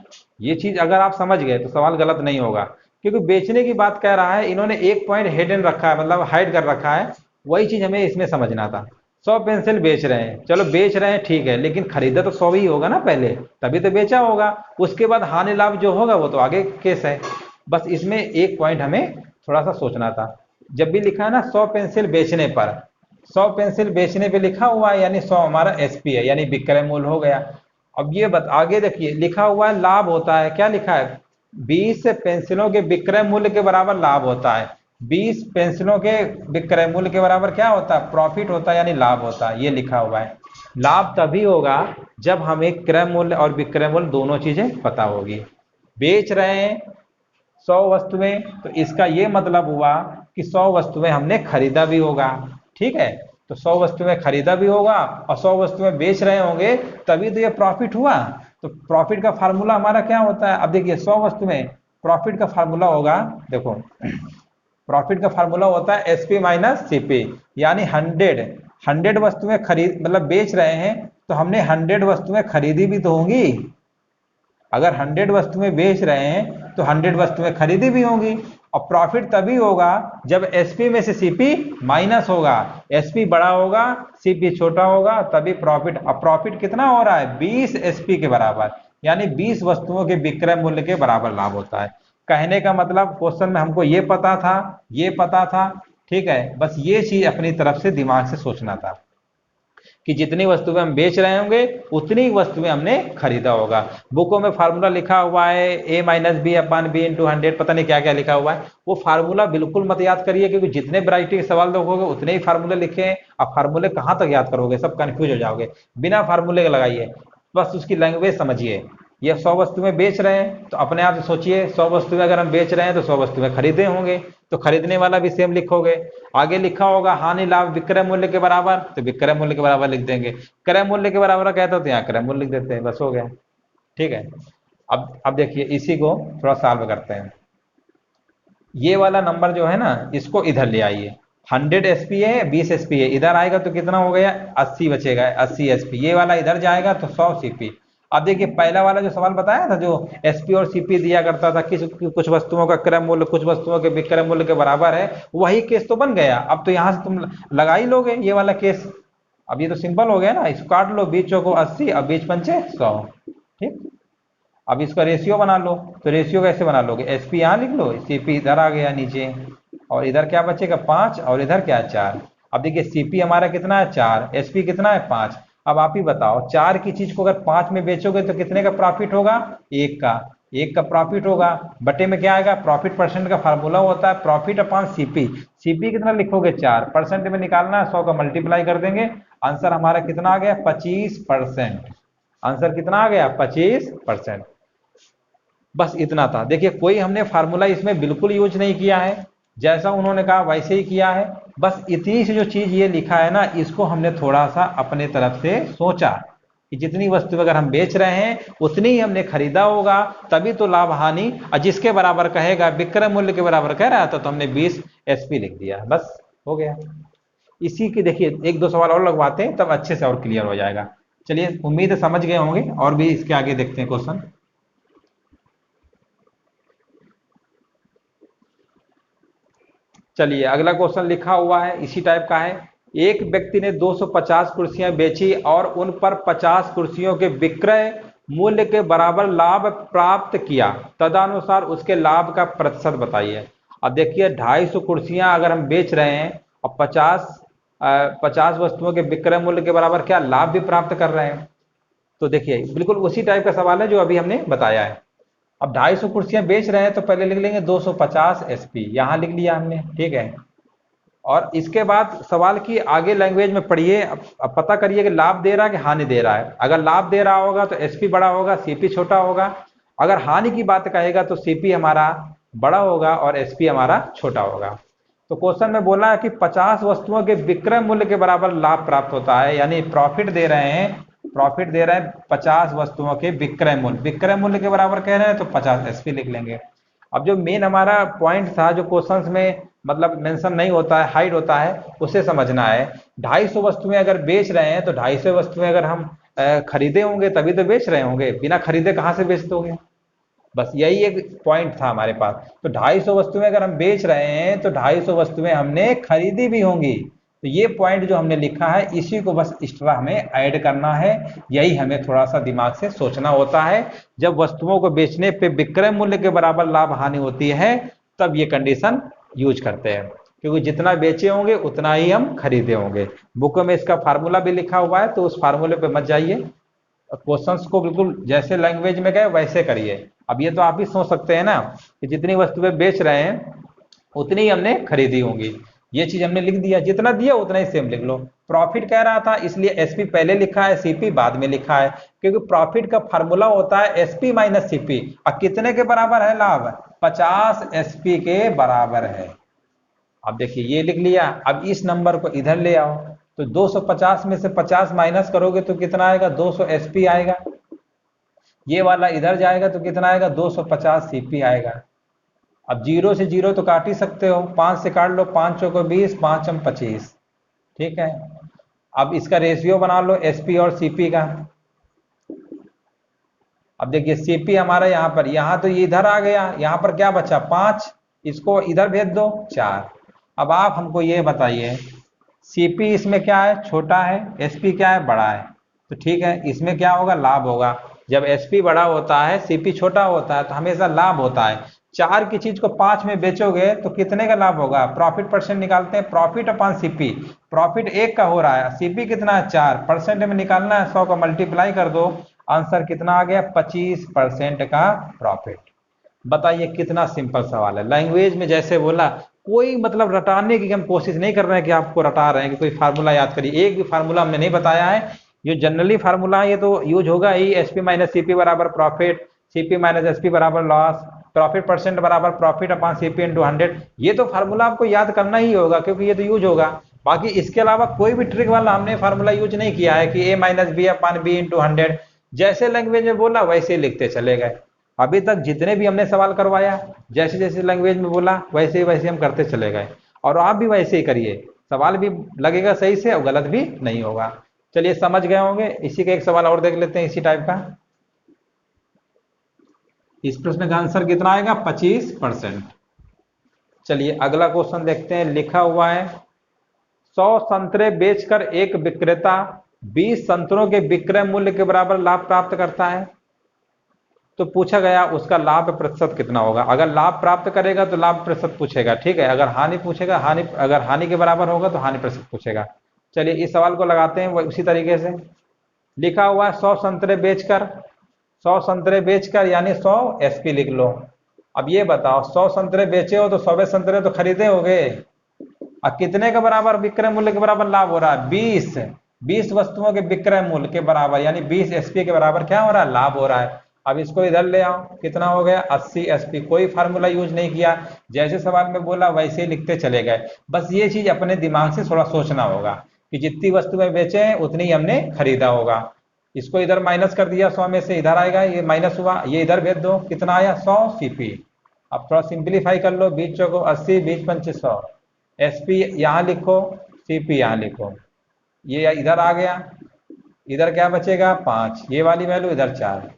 ये चीज अगर आप समझ गए तो सवाल गलत नहीं होगा, क्योंकि बेचने की बात कह रहा है, इन्होंने एक पॉइंट हिडन रखा है, मतलब हाइड कर रखा है, वही चीज हमें इसमें समझना था। 100 पेंसिल बेच रहे हैं, चलो बेच रहे हैं ठीक है, लेकिन खरीदा तो 100 ही होगा ना पहले, तभी तो बेचा होगा, उसके बाद हानि लाभ जो होगा वो तो आगे केस है। बस इसमें एक पॉइंट हमें थोड़ा सा सोचना था। जब भी लिखा है ना 100 पेंसिल बेचने पर, 100 पेंसिल बेचने पे लिखा हुआ है यानी 100 हमारा एसपी है, यानी विक्रय मूल्य हो गया। अब ये आगे देखिए लिखा हुआ है लाभ होता है, क्या लिखा है 20 पेंसिलों के विक्रय मूल्य के बराबर लाभ होता है। 20 पेंसिलों के विक्रय मूल्य के बराबर क्या होता है प्रॉफिट होता है, यानी लाभ होता है, ये लिखा हुआ है। लाभ तभी होगा जब हमें क्रय मूल्य और विक्रय मूल्य दोनों चीजें पता होगी। बेच रहे हैं 100 वस्तुएं तो इसका ये मतलब हुआ कि 100 वस्तुएं हमने खरीदा भी होगा, ठीक है, तो 100 वस्तुएं खरीदा भी होगा और 100 वस्तुएं बेच रहे होंगे, तभी तो ये प्रॉफिट हुआ। तो प्रॉफिट का फार्मूला हमारा क्या होता है, अब देखिए 100 वस्तुएं प्रॉफिट का फार्मूला होगा, देखो प्रॉफिट का फार्मूला होता है एसपी माइनस सीपी, यानी 100 वस्तुएं खरीद मतलब बेच रहे हैं तो हमने 100 वस्तुएं खरीदी भी तो होंगी। अगर 100 वस्तुएं बेच रहे हैं तो 100 वस्तुएं खरीदी भी होंगी। और प्रॉफिट तभी होगा जब एसपी में से सीपी माइनस होगा, एसपी बड़ा होगा सीपी छोटा होगा, तभी प्रॉफिट। अब प्रॉफिट कितना हो रहा है 20 एसपी के बराबर, यानी 20 वस्तुओं के विक्रय मूल्य के बराबर लाभ होता है। कहने का मतलब क्वेश्चन में हमको ये पता था, ये पता था, ठीक है, बस ये चीज अपनी तरफ से दिमाग से सोचना था कि जितनी वस्तुएं हम बेच रहे होंगे उतनी वस्तुएं हमने खरीदा होगा। बुकों में फार्मूला लिखा हुआ है ए माइनस बी अपन बी इंटू 100, पता नहीं क्या क्या लिखा हुआ है, वो फार्मूला बिल्कुल मत याद करिए, क्योंकि जितने वैरायटी के सवाल देखोगे उतने ही फार्मूले लिखे हैं। अब फार्मूले कहाँ तक याद करोगे, सब कंफ्यूज हो जाओगे। बिना फार्मूले के लगाइए, बस उसकी लैंग्वेज समझिए। ये 100 वस्तुएं बेच रहे हैं तो अपने आप से सोचिए 100 वस्तुएं अगर हम बेच रहे हैं तो 100 वस्तुएं खरीदे होंगे, तो खरीदने वाला भी सेम लिखोगे। आगे लिखा होगा हानि लाभ विक्रय मूल्य के बराबर, तो विक्रय मूल्य के बराबर लिख देंगे। क्रय मूल्य के बराबर कहते हो तो यहाँ क्रय मूल्य लिख देते हैं, बस हो गया। ठीक है, अब देखिए इसी को थोड़ा सॉल्व करते हैं। ये वाला नंबर जो है ना इसको इधर ले आइए। 100 एसपी है, 20 एसपी है, इधर आएगा तो कितना हो गया 80 बचेगा, 80 एसपी। ये वाला इधर जाएगा तो 100 सीपी। अब देखिए पहला वाला जो सवाल बताया था, जो एसपी और सीपी दिया करता था कि कुछ वस्तुओं का क्रय मूल्य कुछ वस्तुओं के विक्रय मूल्य के बराबर है, वही केस तो बन गया। अब तो यहां से तुम लगा ही लोगे ये वाला केस। अब ये तो सिंपल हो गया ना, इसको काट लो, 20 चौको 80 और 20 पंचे 100। ठीक, अब इसका रेशियो बना लो, तो रेशियो कैसे बना लोगे, एसपी यहाँ लिख लो, सीपी इधर आ गया नीचे, और इधर क्या बचेगा 5 और इधर क्या है 4। अब देखिए सीपी हमारा कितना है 4, एसपी कितना है 5। अब आप ही बताओ 4 की चीज को अगर 5 में बेचोगे तो कितने का प्रॉफिट होगा, 1 का, 1 का प्रॉफिट होगा। बटे में क्या आएगा, प्रॉफिट परसेंट का फार्मूला होता है प्रॉफिट अपॉन सीपी। सीपी कितना लिखोगे 4, परसेंट में निकालना है 100 का मल्टीप्लाई कर देंगे, आंसर हमारा कितना आ गया 25%। आंसर कितना आ गया 25%। बस इतना था। देखिए कोई हमने फार्मूला इसमें बिल्कुल यूज नहीं किया है, जैसा उन्होंने कहा वैसे ही किया है। बस इतनी सी जो चीज ये लिखा है ना, इसको हमने थोड़ा सा अपने तरफ से सोचा कि जितनी वस्तु अगर हम बेच रहे हैं उतनी ही हमने खरीदा होगा, तभी तो लाभ हानि, और जिसके बराबर कहेगा विक्रय मूल्य के बराबर कह रहा था तो हमने 20 एसपी लिख दिया, बस हो गया। इसी की देखिए एक दो सवाल और लगवाते हैं तब अच्छे से और क्लियर हो जाएगा। चलिए उम्मीद है समझ गए होंगे, और भी इसके आगे देखते हैं क्वेश्चन। चलिए अगला क्वेश्चन लिखा हुआ है इसी टाइप का है। एक व्यक्ति ने 250 कुर्सियां बेची और उन पर 50 कुर्सियों के विक्रय मूल्य के बराबर लाभ प्राप्त किया, तदनुसार उसके लाभ का प्रतिशत बताइए। अब देखिए 250 कुर्सियां अगर हम बेच रहे हैं और 50 वस्तुओं के विक्रय मूल्य के बराबर क्या लाभ भी प्राप्त कर रहे हैं, तो देखिए बिल्कुल उसी टाइप का सवाल है जो अभी हमने बताया है। अब 250 कुर्सियां बेच रहे हैं तो पहले लिख लेंगे 250 एसपी, यहां लिख लिया हमने, ठीक है। और इसके बाद सवाल की आगे लैंग्वेज में पढ़िए, अब पता करिए कि लाभ दे रहा है कि हानि दे रहा है। अगर लाभ दे रहा होगा तो एसपी बड़ा होगा सीपी छोटा होगा, अगर हानि की बात कहेगा तो सीपी हमारा बड़ा होगा और एसपी हमारा छोटा होगा। तो क्वेश्चन में बोला है कि 50 वस्तुओं के विक्रय मूल्य के बराबर लाभ प्राप्त होता है, यानी प्रॉफिट दे रहे हैं, प्रॉफिट दे रहे हैं 50 वस्तुओं के विक्रय मूल्य, विक्रय मूल्य के बराबर कह रहे हैं तो 50 एसपी लिख लेंगे। अब जो मेन हमारा पॉइंट था जो क्वेश्चंस में मतलब मेंशन नहीं होता है, हाइड होता है, उसे समझना है। 250 वस्तुएं अगर बेच रहे हैं तो 250 वस्तुएं अगर हम खरीदे होंगे तभी तो बेच रहे होंगे, बिना खरीदे कहाँ से बेच दोगे। बस यही एक पॉइंट था हमारे पास। तो 250 वस्तुएं अगर हम बेच रहे हैं तो 250 वस्तुएं हमने खरीदी भी होंगी। तो ये पॉइंट जो हमने लिखा है इसी को बस एक्स्ट्रा हमें ऐड करना है, यही हमें थोड़ा सा दिमाग से सोचना होता है। जब वस्तुओं को बेचने पे विक्रय मूल्य के बराबर लाभ हानि होती है तब ये कंडीशन यूज करते हैं, क्योंकि जितना बेचे होंगे उतना ही हम खरीदे होंगे। बुक में इसका फार्मूला भी लिखा हुआ है, तो उस फार्मूले पे मत जाइए, क्वेश्चंस को बिल्कुल जैसे लैंग्वेज में गए वैसे करिए। अब ये तो आप ही सोच सकते हैं ना कि जितनी वस्तुएं बेच रहे हैं उतनी ही हमने खरीदी होंगी, ये चीज हमने लिख दिया, जितना दिया उतना ही सेम लिख लो। प्रॉफिट कह रहा था इसलिए एसपी पहले लिखा है सीपी बाद में लिखा है, क्योंकि प्रॉफिट का फार्मूला होता है एसपी माइनस सीपी। और कितने के बराबर है लाभ, 50 एसपी के बराबर है। अब देखिए ये लिख लिया, अब इस नंबर को इधर ले आओ, तो 250 में से 50 माइनस करोगे तो कितना आएगा 200 एसपी आएगा, ये वाला इधर जाएगा तो कितना आएगा 250 सीपी आएगा। अब 0 से 0 तो काट ही सकते हो, 5 से काट लो, 5 चौको 20, 5 हम 25, ठीक है। अब इसका रेशियो बना लो एसपी और सीपी का। अब देखिए सीपी हमारा यहाँ पर, यहाँ तो ये इधर आ गया, यहाँ पर क्या बचा 5, इसको इधर भेज दो 4। अब आप हमको ये बताइए सीपी इसमें क्या है, छोटा है, एसपी क्या है, बड़ा है। तो ठीक है, इसमें क्या होगा, लाभ होगा। जब एसपी बड़ा होता है सीपी छोटा होता है तो हमेशा लाभ होता है। 4 की चीज को 5 में बेचोगे तो कितने का लाभ होगा, प्रॉफिट परसेंट निकालते हैं, प्रॉफिट अपॉन सीपी। प्रॉफिट 1 का हो रहा है, सीपी कितना है 4, परसेंट में निकालना है, 100 का मल्टीप्लाई कर दो, आंसर कितना आ गया 25% का प्रॉफिट। बताइए कितना सिंपल सवाल है। लैंग्वेज में जैसे बोला, कोई मतलब रटाने की हम कोशिश नहीं कर रहे हैं कि आपको रटा रहे हैं कि कोई फार्मूला याद करिए, एक भी फार्मूला हमने नहीं बताया है। ये जनरली फार्मूला है, ये तो यूज होगा ही, एसपी माइनस सीपी बराबर प्रॉफिट, सीपी माइनस एसपी बराबर लॉस, प्रॉफिट परसेंट बराबर प्रॉफिट अपॉन सीपी इंटू 100। ये तो फार्मूला आपको याद करना ही होगा क्योंकि ये तो यूज होगा। बाकी इसके अलावा कोई भी ट्रिक वाला हमने फार्मूला यूज नहीं किया है कि A minus B upon B into 100। जैसे लैंग्वेज में बोला वैसे लिखते चले गए। अभी तक जितने भी हमने सवाल करवाया, जैसे जैसे लैंग्वेज में बोला वैसे वैसे हम करते चले गए, और आप भी वैसे ही करिए, सवाल भी लगेगा सही से और गलत भी नहीं होगा। चलिए समझ गए होंगे। इसी का एक सवाल और देख लेते हैं इसी टाइप का। इस प्रश्न का आंसर कितना आएगा 25%। चलिए अगला क्वेश्चन देखते हैं। लिखा हुआ है 100 संतरे बेचकर एक विक्रेता 20 संतरों के विक्रय मूल्य के बराबर लाभ प्राप्त करता है। तो पूछा गया उसका लाभ प्रतिशत कितना होगा। अगर लाभ प्राप्त करेगा तो लाभ प्रतिशत पूछेगा, ठीक है। अगर हानि पूछेगा, अगर हानि के बराबर होगा तो हानि प्रतिशत पूछेगा। चलिए इस सवाल को लगाते हैं उसी तरीके से। लिखा हुआ है 100 संतरे बेचकर, 100 संतरे बेचकर यानी 100 एसपी लिख लो। अब ये बताओ 100 संतरे बेचे हो तो 100 संतरे तो खरीदे होगे, और कितने के बराबर विक्रय मूल्य के बराबर लाभ हो रहा है 20, 20 वस्तुओं के विक्रय मूल्य के बराबर यानी 20 एसपी के बराबर क्या हो रहा है, लाभ हो रहा है। अब इसको इधर ले आओ, कितना हो गया 80 एसपी। कोई फार्मूला यूज नहीं किया, जैसे सवाल में बोला वैसे ही लिखते चले गए। बस ये चीज अपने दिमाग से थोड़ा सोचना होगा कि जितनी वस्तुएं बेचे हैं उतनी हमने खरीदा होगा। इसको इधर माइनस कर दिया, 100 में से इधर आएगा, ये माइनस हुआ, ये इधर भेज दो, कितना आया 100 सीपी। अब थोड़ा सिंप्लीफाई कर लो, 20 चौको 80, 20 पंचे 100, एसपी यहाँ लिखो, सीपी यहाँ लिखो, ये इधर आ गया, इधर क्या बचेगा 5, ये वाली वैल्यू इधर 4।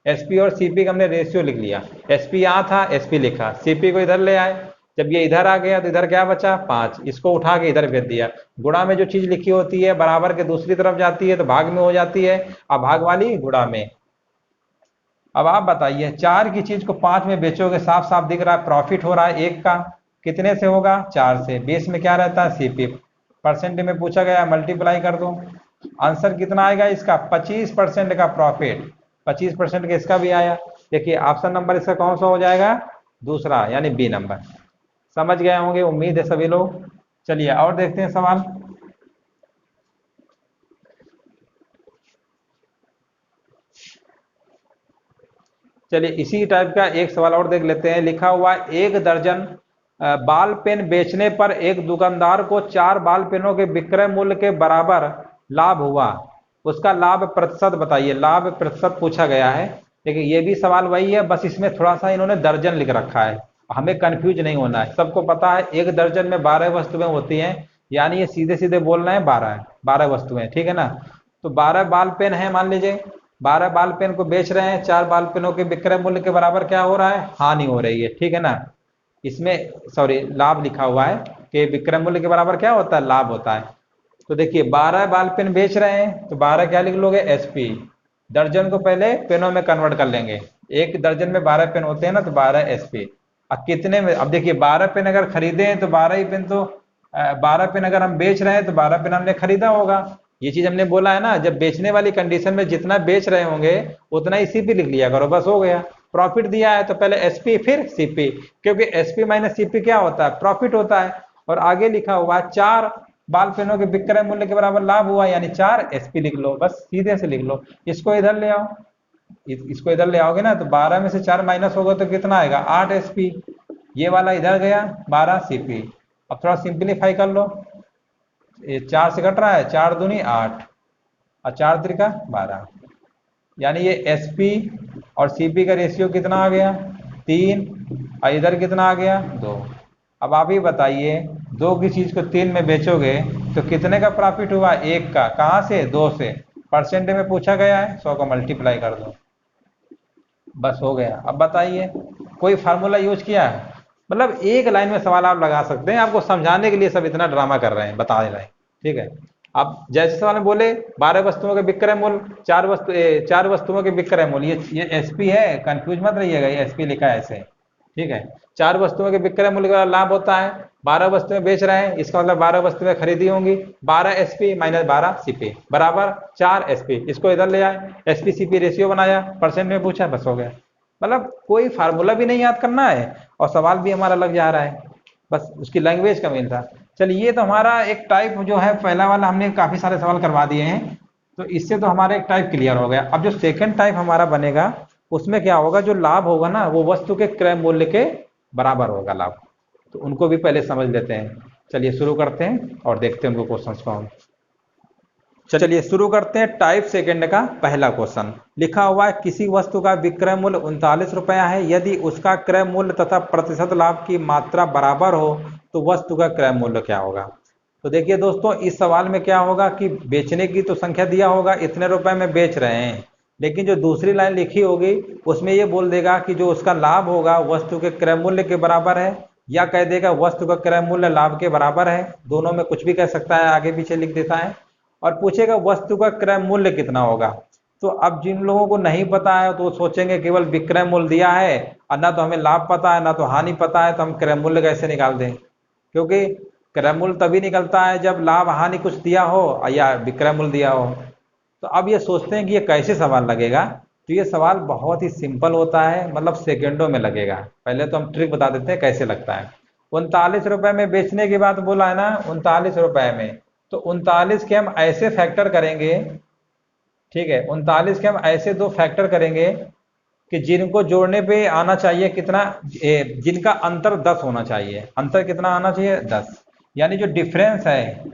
एसपी और सीपी का हमने रेशियो लिख लिया, एसपी यहाँ था एसपी लिखा, सीपी को इधर ले आए, जब ये इधर आ गया तो इधर क्या बचा 5, इसको उठा के इधर भेज दिया। गुणा में जो चीज लिखी होती है बराबर के दूसरी तरफ जाती है तो भाग में हो जाती है, अब भाग वाली गुणा में। अब आप बताइए 4 की चीज को 5 में बेचोगे, साफ साफ दिख रहा है प्रॉफिट हो रहा है 1 का, कितने से होगा 4 से, बेस में क्या रहता है सीपी, परसेंट में पूछा गया मल्टीप्लाई कर दो, आंसर कितना आएगा इसका 25% का प्रॉफिट। 25% का इसका भी आया। देखिए ऑप्शन नंबर इसका कौन सा हो जाएगा, दूसरा यानी बी नंबर। समझ गए होंगे उम्मीद है सभी लोग। चलिए और देखते हैं सवाल। चलिए इसी टाइप का एक सवाल और देख लेते हैं। लिखा हुआ 1 दर्जन बाल पेन बेचने पर एक दुकानदार को 4 बाल पेनों के विक्रय मूल्य के बराबर लाभ हुआ, उसका लाभ प्रतिशत बताइए। लाभ प्रतिशत पूछा गया है। देखिए ये भी सवाल वही है, बस इसमें थोड़ा सा इन्होंने दर्जन लिख रखा है, हमें कंफ्यूज नहीं होना है। सबको पता है 1 दर्जन में 12 वस्तुएं होती हैं, यानी ये सीधे सीधे बोल रहे हैं 12 वस्तुएं, ठीक है ना। तो 12 बाल पेन है, मान लीजिए 12 बाल पेन को बेच रहे हैं, 4 बाल पेनों के विक्रय मूल्य के बराबर क्या हो रहा है, हानि हो रही है, ठीक है ना। इसमें सॉरी लाभ लिखा हुआ है कि विक्रय मूल्य के बराबर क्या होता है, लाभ होता है। तो देखिए 12 बाल पेन बेच रहे हैं तो 12 क्या लिख लोगे एसपी, दर्जन को पहले पेनों में कन्वर्ट कर लेंगे, एक दर्जन में 12 पेन होते हैं ना, तो 12 एसपी। अब कितने में, अब देखिए 12 पेन अगर खरीदे हैं तो 12 ही पेन तो 12 पेन अगर हम बेच रहे हैं तो 12 पेन हमने खरीदा होगा। ये चीज हमने बोला है ना, जब बेचने वाली कंडीशन में जितना बेच रहे होंगे उतना ही सीपी लिख लिया करो, बस हो गया। प्रॉफिट दिया है तो पहले एसपी फिर सीपी, क्योंकि एसपी माइनस सीपी क्या होता है, प्रॉफिट होता है। और आगे लिखा हुआ 4 बाल पेनों के विक्रय मूल्य के बराबर लाभ हुआ, यानी 4 एसपी लिख लो, बस सीधे से लिख लो। इसको इधर ले आओ, इसको इधर ले आओगे ना तो 12 में से 4 माइनस होगा तो कितना आएगा 8 एसपी, ये वाला इधर गया 12 सीपी। अब थोड़ा सिंप्लीफाई कर लो, ये 4 से कट रहा है, 4 दूनी 8 और 4 त्रिका 12, यानी ये एसपी और सीपी का रेशियो कितना आ गया 3, और इधर कितना आ गया 2। अब आप ही बताइए 2 की चीज को 3 में बेचोगे तो कितने का प्रॉफिट हुआ? 1 का। कहाँ से? 2 से। परसेंट में पूछा गया है, 100 को मल्टीप्लाई कर दो, बस हो गया। अब बताइए कोई फार्मूला यूज किया है? मतलब एक लाइन में सवाल आप लगा सकते हैं, आपको समझाने के लिए सब इतना ड्रामा कर रहे हैं, बता रहे हैं। ठीक है, अब जैसे सवाल में बोले 12 वस्तुओं के विक्रय मूल्य, 4 वस्तुओं के विक्रय मूल्य, ये एसपी है, कंफ्यूज मत रहिएगा, ये एसपी लिखा है ऐसे। ठीक है, 4 वस्तुओं के विक्रय मूल्य का लाभ होता है, 12 वस्तुएं बेच रहे हैं, इसका मतलब 12 वस्तुएं खरीदी होंगी, 12 एसपी माइनस 12 सीपी बराबर 4 एसपी। इसको इधर ले आए, एसपी सीपी रेशियो बनाया, परसेंट में पूछा, बस हो गया। मतलब कोई फार्मूला भी नहीं याद करना है और सवाल भी हमारा लग जा रहा है, बस उसकी लैंग्वेज का मेन था। चलिए, ये तो हमारा एक टाइप जो है, पहला वाला हमने काफी सारे सवाल करवा दिए हैं, तो इससे तो हमारा एक टाइप क्लियर हो गया। अब जो सेकंड टाइप हमारा बनेगा, उसमें क्या होगा, जो लाभ होगा ना वो वस्तु के क्रय मूल्य के बराबर होगा लाभ। तो उनको भी पहले समझ लेते हैं। चलिए शुरू करते हैं और देखते हैं उनको क्वेश्चंस को हम। चलिए शुरू करते हैं टाइप सेकंड का पहला क्वेश्चन। लिखा हुआ है किसी वस्तु का विक्रय मूल्य 39 रुपया है, यदि उसका क्रय मूल्य तथा प्रतिशत लाभ की मात्रा बराबर हो तो वस्तु का क्रय मूल्य क्या होगा। तो देखिए दोस्तों, इस सवाल में क्या होगा कि बेचने की तो संख्या दिया होगा, इतने रुपए में बेच रहे हैं, लेकिन जो दूसरी लाइन लिखी होगी उसमें ये बोल देगा कि जो उसका लाभ होगा वस्तु के क्रय मूल्य के बराबर है, या कह देगा वस्तु का क्रय मूल्य लाभ के बराबर है। दोनों में कुछ भी कह सकता है, आगे पीछे लिख देता है। और पूछेगा वस्तु का क्रय मूल्य कितना होगा। तो अब जिन लोगों को नहीं पता है तो वो सोचेंगे केवल विक्रय मूल्य दिया है और ना तो हमें लाभ पता है ना तो हानि पता है, तो हम क्रय मूल्य कैसे निकाल दें? क्योंकि क्रय मूल्य तभी निकलता है जब लाभ हानि कुछ दिया हो या विक्रय मूल्य दिया हो। तो अब ये सोचते हैं कि ये कैसे सवाल लगेगा। तो ये सवाल बहुत ही सिंपल होता है, मतलब सेकेंडों में लगेगा। पहले तो हम ट्रिक बता देते हैं कैसे लगता है। 39 रुपए में बेचने की बात बोला है ना, 39 रुपए में, तो 39 के हम ऐसे फैक्टर करेंगे, ठीक है, 39 के हम ऐसे दो फैक्टर करेंगे कि जिनको जोड़ने पे आना चाहिए कितना, जिनका अंतर 10 होना चाहिए। अंतर कितना आना चाहिए? 10। यानी जो डिफरेंस है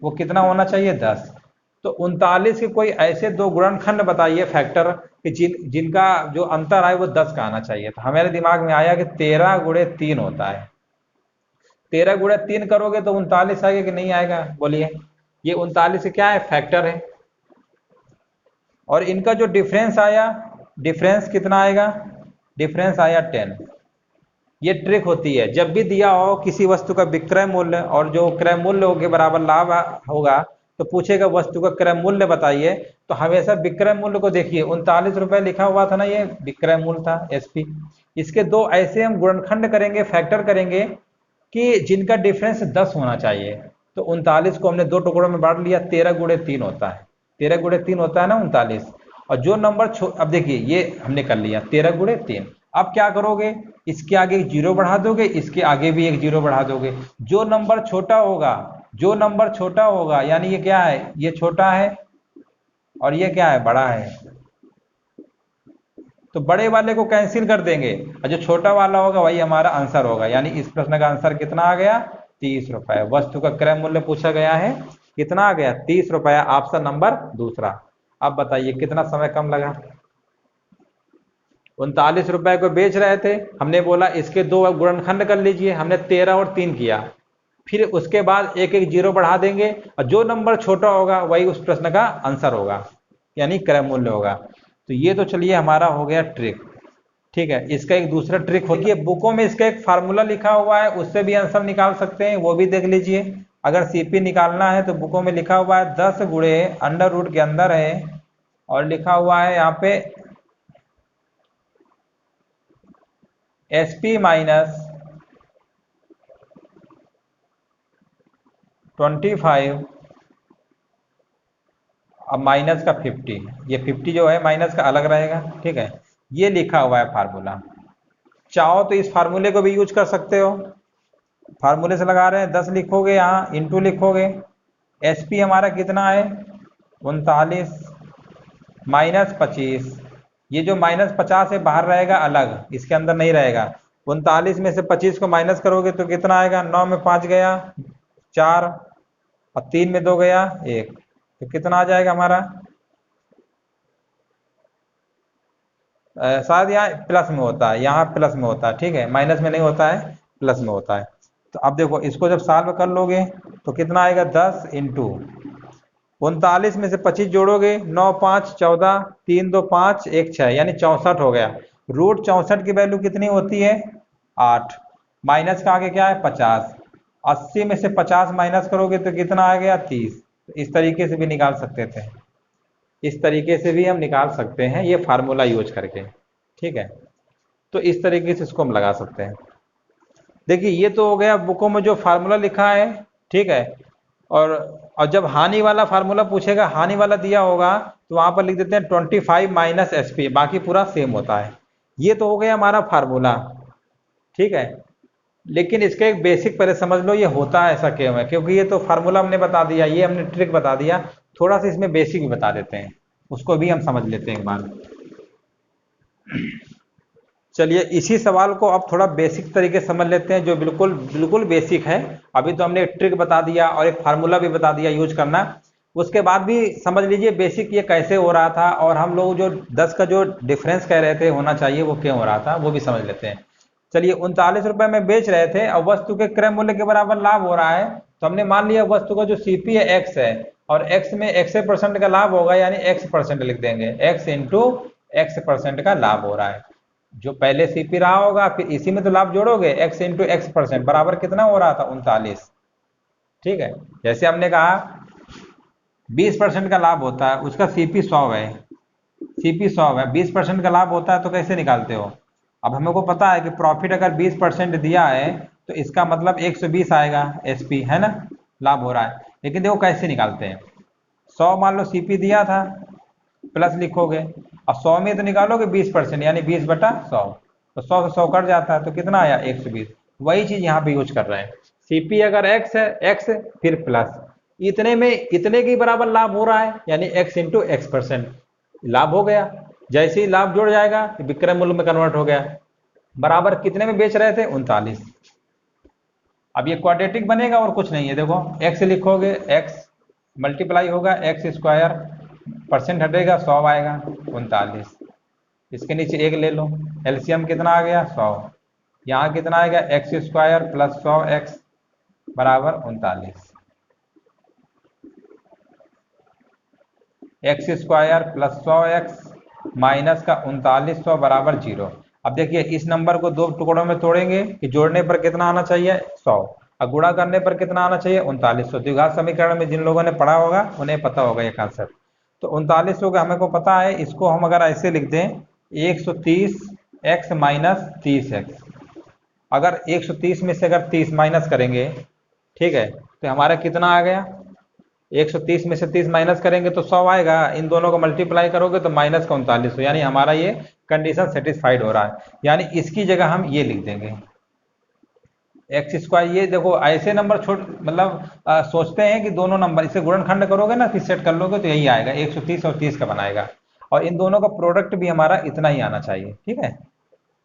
वो कितना होना चाहिए? 10। तो 39 के कोई ऐसे दो गुणनखंड बताइए फैक्टर कि जिनका जो अंतर है वो 10 का आना चाहिए। तो हमारे दिमाग में आया कि 13 गुणे 3 होता है। 13 गुणे 3 करोगे तो 39 आएगा कि नहीं आएगा? बोलिए। ये 39 क्या है? फैक्टर है। और इनका जो डिफरेंस आया, डिफरेंस कितना आएगा? डिफरेंस आया 10। ये ट्रिक होती है, जब भी दिया हो किसी वस्तु का विक्रय मूल्य और जो क्रय मूल्य के बराबर लाभ होगा तो पूछेगा वस्तु का क्रय मूल्य बताइए। तो हमेशा विक्रय मूल्य को देखिए, 39 रुपए लिखा हुआ था ना, ये विक्रय मूल्य था एसपी। इसके दो ऐसे हम गुणनखंड करेंगे, फैक्टर करेंगे कि जिनका डिफरेंस 10 होना चाहिए। तो 39 को हमने दो टुकड़ों में बांट लिया, 13 गुणे 3 होता है। 13 गुणे 3 होता है ना 39। और जो नंबर अब देखिए ये हमने कर लिया 13 गुणे 3। अब क्या करोगे? इसके आगे एक जीरो बढ़ा दोगे, इसके आगे भी एक जीरो बढ़ा दोगे। जो नंबर छोटा होगा, जो नंबर छोटा होगा, यानी ये क्या है? ये छोटा है और ये क्या है? बड़ा है। तो बड़े वाले को कैंसिल कर देंगे और जो छोटा वाला होगा वही हमारा आंसर होगा। यानी इस प्रश्न का आंसर कितना आ गया? 30 रुपए। वस्तु का क्रय मूल्य पूछा गया है, कितना आ गया? 30 रुपया। ऑप्शन नंबर दूसरा। अब बताइए कितना समय कम लगा? 39 रुपए को बेच रहे थे, हमने बोला इसके दो गुणनखंड कर लीजिए, हमने 13 और 3 किया। फिर उसके बाद एक एक जीरो बढ़ा देंगे और जो नंबर छोटा होगा वही उस प्रश्न का आंसर होगा, यानी क्रय मूल्य होगा। तो ये तो चलिए हमारा हो गया ट्रिक। ठीक है, इसका एक दूसरा ट्रिक होती है, बुकों में इसका एक फार्मूला लिखा हुआ है, उससे भी आंसर निकाल सकते हैं, वो भी देख लीजिए। अगर सीपी निकालना है तो बुकों में लिखा हुआ है 10 गुणे अंडर रूट के अंदर है और लिखा हुआ है यहाँ पे एसपी माइनस 25 अब माइनस का 50। ये 50 जो है माइनस का अलग रहेगा। ठीक है, ये लिखा हुआ है फार्मूला। चाहो तो इस फार्मूले को भी यूज कर सकते हो। फार्मूले से लगा रहे हैं, 10 लिखोगे यहाँ, इंटू लिखोगे, एसपी हमारा कितना है? 39 माइनस 25। ये जो माइनस 50 है बाहर रहेगा अलग, इसके अंदर नहीं रहेगा। 39 में से 25 को माइनस करोगे तो कितना आएगा? 9 में 5 गया 4 और 3 में 2 गया 1, तो कितना आ जाएगा हमारा? शायद यहाँ प्लस में होता है, यहाँ प्लस में होता है, ठीक है, माइनस में नहीं होता है, प्लस में होता है। तो अब देखो इसको जब सॉल्व कर लोगे तो कितना आएगा, 10 इंटू 39 में से 25 जोड़ोगे, 9 5 14, 3 2 5 1 6, यानी 64 हो गया। रूट 64 की वैल्यू कितनी होती है, 8। माइनस का आगे क्या है, 50। 80 में से 50 माइनस करोगे तो कितना आ गया, 30। तो इस तरीके से भी निकाल सकते थे, इस तरीके से भी हम निकाल सकते हैं ये फार्मूला यूज करके, ठीक है। तो इस तरीके से इसको हम लगा सकते हैं। देखिए ये तो हो गया बुकों में जो फार्मूला लिखा है, ठीक है। और जब हानि वाला फार्मूला पूछेगा, हानि वाला दिया होगा तो वहां पर लिख देते हैं 25 माइनस एसपी, बाकी पूरा सेम होता है। ये तो हो गया हमारा फार्मूला, ठीक है। लेकिन इसका एक बेसिक पहले समझ लो ये होता है ऐसा क्यों है, क्योंकि ये तो फार्मूला हमने बता दिया, ये हमने ट्रिक बता दिया, थोड़ा सा इसमें बेसिक भी बता देते हैं, उसको भी हम समझ लेते हैं एक बार। चलिए इसी सवाल को अब थोड़ा बेसिक तरीके से समझ लेते हैं, जो बिल्कुल बिल्कुल बेसिक है। अभी तो हमने एक ट्रिक बता दिया और एक फार्मूला भी बता दिया यूज करना, उसके बाद भी समझ लीजिए बेसिक ये कैसे हो रहा था, और हम लोग जो 10 का जो डिफरेंस कह रहे थे होना चाहिए वो क्यों हो रहा था वो भी समझ लेते हैं। चलिए 39 रुपए में बेच रहे थे और वस्तु के क्रय मूल्य के बराबर लाभ हो रहा है, तो हमने मान लिया वस्तु का जो सीपी है एक्स है, और एक्स में x% का लाभ होगा, यानी x% लिख देंगे, x इंटू x% का लाभ हो रहा है। जो पहले सीपी रहा होगा फिर इसी में तो लाभ जोड़ोगे, x इंटू x% बराबर कितना हो रहा था, 39, ठीक है। जैसे हमने कहा 20% का लाभ होता है, उसका सीपी 100 है, सीपी 100 है, 20% का लाभ होता है तो कैसे निकालते हो। अब हमें को पता है कि प्रॉफिट अगर 20% दिया है तो इसका मतलब 120 आएगा एसपी, है ना, लाभ हो रहा है। लेकिन देखो कैसे निकालते हैं, 100 मान लो सीपी दिया था, प्लस लिखोगे, अब 100 में तो निकालोगे 20%, यानी 20/100, तो 100 से 100 कट जाता है तो कितना आया, 120। वही चीज यहाँ पे यूज कर रहे हैं, सीपी अगर एक्स है, एक्स फिर प्लस, इतने में इतने के बराबर लाभ हो रहा है, यानी x इंटू x% लाभ हो गया। जैसे ही लाभ जुड़ जाएगा तो विक्रय मूल्य में कन्वर्ट हो गया। बराबर कितने में बेच रहे थे, 39। अब ये क्वाड्रेटिक बनेगा और कुछ नहीं है, देखो x लिखोगे, x मल्टीप्लाई होगा x², परसेंट हटेगा 100 आएगा, 39। इसके नीचे एक ले लो, एलसीएम कितना आ गया, 100। यहाँ कितना आएगा, x² प्लस 100x बराबर 39, x² प्लस 100x माइनस का 3900 बराबर 0। अब देखिए इस नंबर को दो टुकड़ों में तोड़ेंगे कि जोड़ने पर कितना आना चाहिए, 100, और गुणा करने पर कितना आना चाहिए, 3900। द्विघात समीकरण में जिन लोगों ने पढ़ा होगा उन्हें पता होगा ये कॉन्सेप्ट। तो 3900 का हमें को पता है, इसको हम अगर ऐसे लिख दें 130x माइनस 30x, अगर 130 में से अगर 30 माइनस करेंगे, ठीक है, तो हमारा कितना आ गया, 130 में से 30 माइनस करेंगे तो 100 आएगा, इन दोनों को मल्टीप्लाई करोगे तो माइनस का 3900, यानी हमारा ये कंडीशन सेटिस्फाइड हो रहा है। यानी इसकी जगह हम ये लिख देंगे x²। ये देखो ऐसे नंबर मतलब सोचते हैं कि दोनों नंबर इसे गुणनखंड करोगे ना, फिर सेट कर लोगे तो यही आएगा, 130 और 30 का बनाएगा, और इन दोनों का प्रोडक्ट भी हमारा इतना ही आना चाहिए, ठीक है।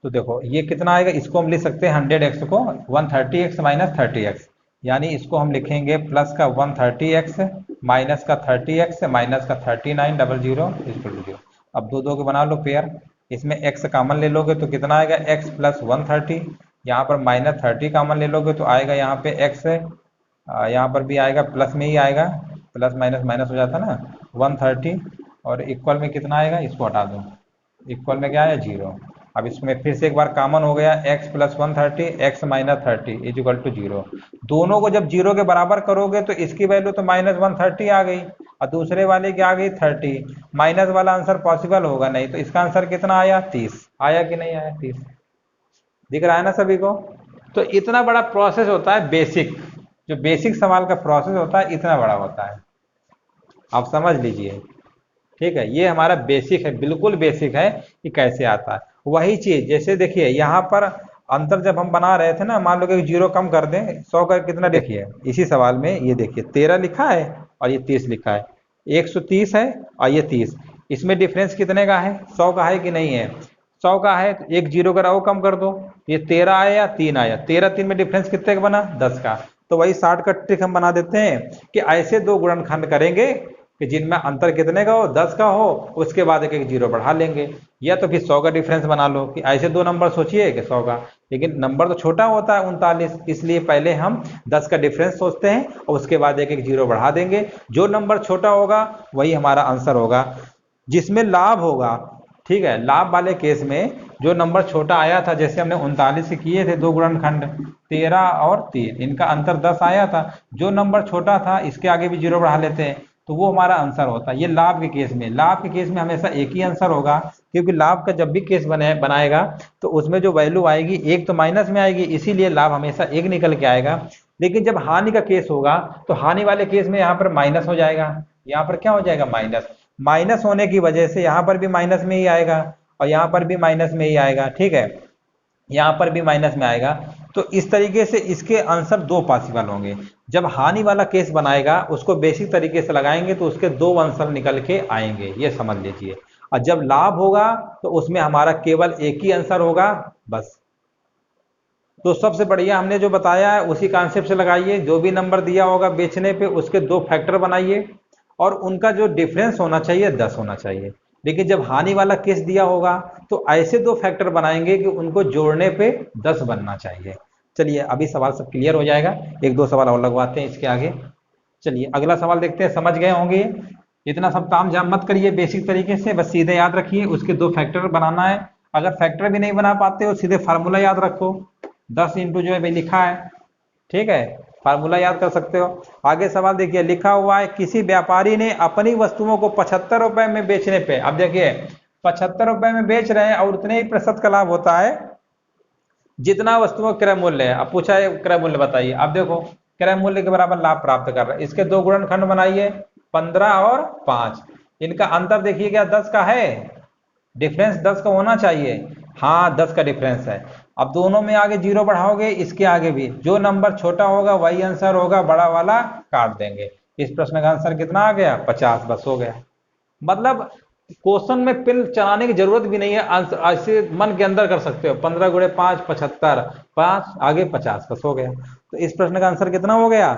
तो देखो ये कितना आएगा, इसको हम लिख सकते हैं 100x को 130x माइनस 30x, यानी इसको हम लिखेंगे प्लस का 130x माइनस का 30x माइनस का 3900 इक्वल टू 0। अब दो दो के बना लो पेयर, इसमें x कॉमन ले लोगे तो कितना आएगा, x प्लस 130, यहाँ पर माइनस 30 कॉमन ले लोगे तो आएगा यहाँ पे x, यहाँ पर भी आएगा प्लस में ही आएगा, प्लस माइनस माइनस हो जाता ना, 130, और इक्वल में कितना आएगा, इसको हटा दो, इक्वल में क्या है, 0। अब इसमें फिर से एक बार कॉमन हो गया, x plus 130 x minus 30 is equal to 0। दोनों को जब 0 के बराबर करोगे तो इसकी वैल्यू तो माइनस 130 आ गई और दूसरे वाले की आ गई 30, माइनस वाला आंसर पॉसिबल होगा नहीं, तो इसका आंसर कितना आया, 30 आया कि नहीं आया, 30 दिख रहा है ना सभी को। तो इतना बड़ा प्रोसेस होता है बेसिक, जो बेसिक सवाल का प्रोसेस होता है इतना बड़ा होता है, आप समझ लीजिए, ठीक है। ये हमारा बेसिक है, बिल्कुल बेसिक है कि कैसे आता है। वही चीज जैसे देखिए यहाँ पर अंतर जब हम बना रहे थे ना, मान लो कि 0 कम कर दें, 100 का कितना, देखिए इसी सवाल में ये देखिए 13 लिखा है और ये 30 लिखा है, 130 है और ये 30, इसमें डिफरेंस कितने का है, 100 का है कि नहीं है, 100 का है, तो एक 0 का वो कम कर दो, ये 13 आया 3 आया, 13 3 में डिफरेंस कितने का बना, 10 का। तो वही शॉर्टकट ट्रिक हम बना देते हैं कि ऐसे दो गुणनखंड करेंगे कि जिनमें अंतर कितने का हो, 10 का हो, उसके बाद एक एक जीरो बढ़ा लेंगे। या तो फिर 100 का डिफरेंस बना लो कि ऐसे दो नंबर सोचिए कि 100 का, लेकिन नंबर तो छोटा होता है 39, इसलिए पहले हम 10 का डिफरेंस सोचते हैं और उसके बाद एक एक जीरो बढ़ा देंगे। जो नंबर छोटा होगा वही हमारा आंसर होगा। जिसमें लाभ होगा, ठीक है, लाभ वाले केस में जो नंबर छोटा आया था, जैसे हमने 39 किए थे दो गुणनखंड 13 और 3, इनका अंतर 10 आया था, जो नंबर छोटा था इसके आगे भी जीरो बढ़ा लेते हैं तो वो हमारा आंसर होता है। ये लाभ के केस में, लाभ के केस में हमेशा एक ही आंसर होगा, क्योंकि लाभ का जब भी केस बनाएगा तो उसमें जो वैल्यू आएगी एक तो माइनस में आएगी, इसीलिए लाभ हमेशा एक निकल के आएगा। लेकिन जब हानि का केस होगा तो हानि वाले केस में यहाँ पर माइनस हो जाएगा, यहाँ पर क्या हो जाएगा, माइनस। माइनस होने की वजह से यहाँ पर भी माइनस में ही आएगा और यहाँ पर भी माइनस में ही आएगा, ठीक है, यहाँ पर भी माइनस में आएगा। तो इस तरीके से इसके आंसर दो पॉसिबल होंगे। जब हानि वाला केस बनाएगा उसको बेसिक तरीके से लगाएंगे तो उसके दो आंसर निकल के आएंगे, ये समझ लीजिए। और जब लाभ होगा तो उसमें हमारा केवल एक ही आंसर होगा बस। तो सबसे बढ़िया हमने जो बताया है उसी कॉन्सेप्ट से लगाइए। जो भी नंबर दिया होगा बेचने पे उसके दो फैक्टर बनाइए और उनका जो डिफरेंस होना चाहिए 10 होना चाहिए। लेकिन जब हानि वाला केस दिया होगा तो ऐसे दो फैक्टर बनाएंगे कि उनको जोड़ने पे 10 बनना चाहिए। चलिए अभी सवाल सब क्लियर हो जाएगा, एक दो सवाल और लगवाते हैं इसके आगे। चलिए अगला सवाल देखते हैं, समझ गए होंगे। इतना सब ताम झाम मत करिए, बेसिक तरीके से बस सीधे याद रखिए उसके दो फैक्टर बनाना है। अगर फैक्टर भी नहीं बना पाते हो सीधे फार्मूला याद रखो, 10 इंटू जो है भाई लिखा है, ठीक है, फार्मूला याद कर सकते हो। आगे सवाल देखिए, लिखा हुआ है किसी व्यापारी ने अपनी वस्तुओं को 75 रुपए में बेचने पे, अब देखिए 75 रुपए में बेच रहे हैं और उतने ही प्रतिशत का लाभ होता है जितना वस्तुओं का क्रय मूल्य है। अब पूछा है क्रय मूल्य बताइए, अब देखो क्रय मूल्य के बराबर लाभ प्राप्त कर रहे हैं, इसके दो गुणनखंड बनाइए 15 और 5, इनका अंतर देखिए क्या 10 का है, डिफरेंस 10 का होना चाहिए, हाँ 10 का डिफरेंस है। अब दोनों में आगे जीरो बढ़ाओगे इसके आगे भी, जो नंबर छोटा होगा वही आंसर होगा, बड़ा वाला काट देंगे। इस प्रश्न का आंसर कितना आ गया, 50, बस हो गया। मतलब क्वेश्चन में पिन चलाने की जरूरत भी नहीं है, ऐसे मन के अंदर कर सकते हो, 15 गुणे 5 75, 5 आगे 50, बस हो गया। तो इस प्रश्न का आंसर कितना हो गया,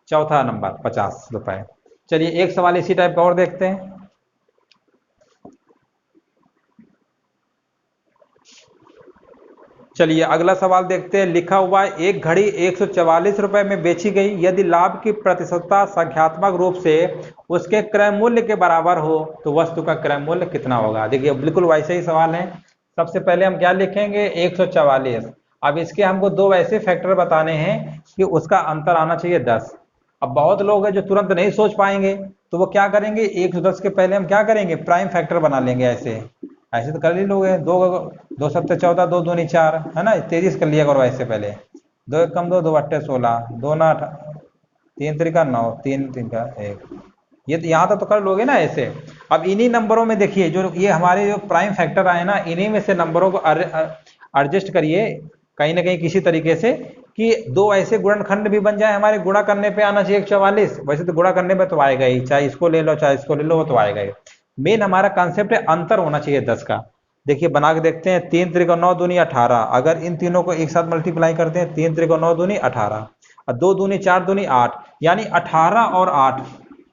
चौथा नंबर 50 रुपए। चलिए एक सवाल इसी टाइप का और देखते हैं। चलिए अगला सवाल देखते हैं, लिखा हुआ है एक घड़ी 144 रुपए में बेची गई, यदि लाभ की प्रतिशतता संख्यात्मक रूप से उसके क्रय मूल्य के बराबर हो तो वस्तु का क्रय मूल्य कितना होगा। देखिए बिल्कुल वैसे ही सवाल है। सबसे पहले हम क्या लिखेंगे, 144। अब इसके हमको दो वैसे फैक्टर बताने हैं कि उसका अंतर आना चाहिए 10। अब बहुत लोग हैं जो तुरंत नहीं सोच पाएंगे तो वो क्या करेंगे, 110 के पहले हम क्या करेंगे, प्राइम फैक्टर बना लेंगे। ऐसे ऐसे तो कर ही लोगे, दो दो सत्ते 14, दो दूनी 4, है ना, 23 कर लिया करो ऐसे पहले। दो एक कम दो, दो अट्ठे 16, दो ना 3 त्रिका 9, 3 3 का 1, ये यहाँ तक तो कर लोगे ना ऐसे। अब इन्हीं नंबरों में देखिए जो ये हमारे जो प्राइम फैक्टर आए ना, इन्हीं में से नंबरों को एडजस्ट करिए कहीं ना कहीं किसी तरीके से कि दो ऐसे गुणनखंड भी बन जाए हमारे, गुणा करने पे आना चाहिए 144। वैसे तो गुणा करने पे तो आएगा ही, चाहे इसको ले लो चाहे इसको ले लो वो तो आएगा ही। मेन हमारा कॉन्सेप्ट है अंतर होना चाहिए 10 का। देखिए बना के देखते हैं, 3 त्रिको 9 दूनी 18, अगर इन तीनों को एक साथ मल्टीप्लाई करते हैं, 3 त्रिको 9 दूनी 18 और 2 दूनी 4 दूनी 8, यानी 18 और 8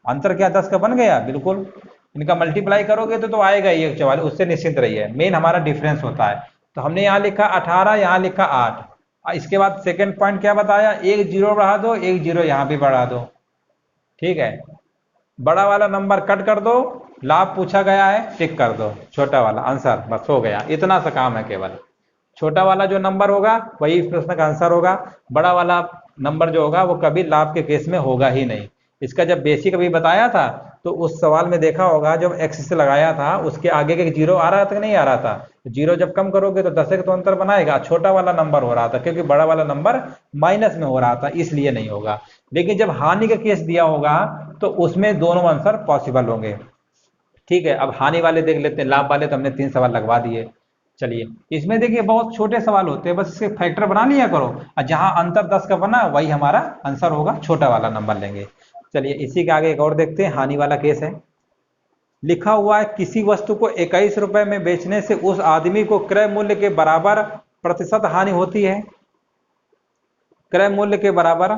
अंतर क्या 10 का बन गया, बिल्कुल। इनका मल्टीप्लाई करोगे तो आएगा ही 144, उससे निश्चिंत रहिए। मेन हमारा डिफरेंस होता है। तो हमने यहाँ लिखा 18, यहाँ लिखा 8। इसके बाद सेकंड पॉइंट क्या बताया, एक जीरो बढ़ा दो, एक जीरो यहाँ भी बढ़ा दो, ठीक है। बड़ा वाला नंबर कट कर दो, लाभ पूछा गया है टिक कर दो, छोटा वाला आंसर, बस हो गया। इतना सा काम है केवल। छोटा वाला जो नंबर होगा वही इस प्रश्न का आंसर होगा, बड़ा वाला नंबर जो होगा वो कभी लाभ के केस में होगा ही नहीं। इसका जब बेसिक अभी बताया था तो उस सवाल में देखा होगा जब एक्स से लगाया था उसके आगे के जीरो आ रहा था कि नहीं आ रहा था, जीरो जब कम करोगे तो 10 तो अंतर बनाएगा, छोटा वाला नंबर हो रहा था क्योंकि बड़ा वाला नंबर माइनस में हो रहा था इसलिए नहीं होगा। लेकिन जब हानि का केस दिया होगा तो उसमें दोनों आंसर पॉसिबल होंगे, ठीक है। अब हानि वाले देख लेते हैं, लाभ वाले तो हमने 3 सवाल लगवा दिए। चलिए इसमें देखिए बहुत छोटे सवाल होते हैं, बस इसके फैक्टर बना लिया करो और जहां अंतर 10 का बना वही हमारा आंसर होगा, छोटा वाला नंबर लेंगे। चलिए इसी के आगे एक और देखते हैं, हानि वाला केस है। लिखा हुआ है किसी वस्तु को 21 रुपए में बेचने से उस आदमी को क्रय मूल्य के बराबर प्रतिशत हानि होती है। क्रय मूल्य के बराबर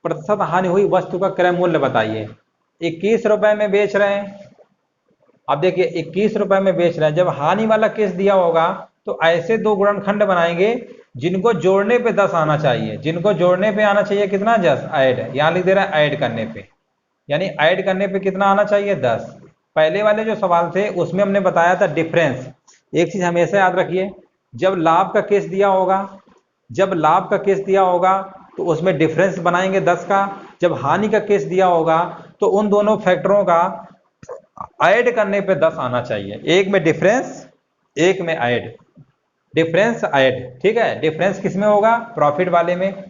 प्रतिशत हानि हुई, वस्तु का क्रय मूल्य बताइए। 21 रुपए में बेच रहे हैं। अब देखिए 21 रुपए में बेच रहे हैं, जब हानि वाला केस दिया होगा तो ऐसे दो गुणनखंड बनाएंगे जिनको जोड़ने पे 10 आना चाहिए। जिनको जोड़ने पे आना चाहिए कितना, 10 ऐड, यहां लिख दे रहा है ऐड करने पे, यानी ऐड करने पे कितना आना चाहिए, 10। पहले वाले जो सवाल थे उसमें हमने बताया था डिफरेंस। एक चीज हमेशा याद रखिए, जब लाभ का केस दिया होगा, जब लाभ का केस दिया होगा तो उसमें डिफरेंस बनाएंगे 10 का। जब हानि का केस दिया होगा तो उन दोनों फैक्टरों का ऐड करने पे 10 आना चाहिए। एक में डिफरेंस, एक में ऐड, डिफरेंस ऐड, ठीक है। डिफरेंस किस में होगा, प्रॉफिट वाले में,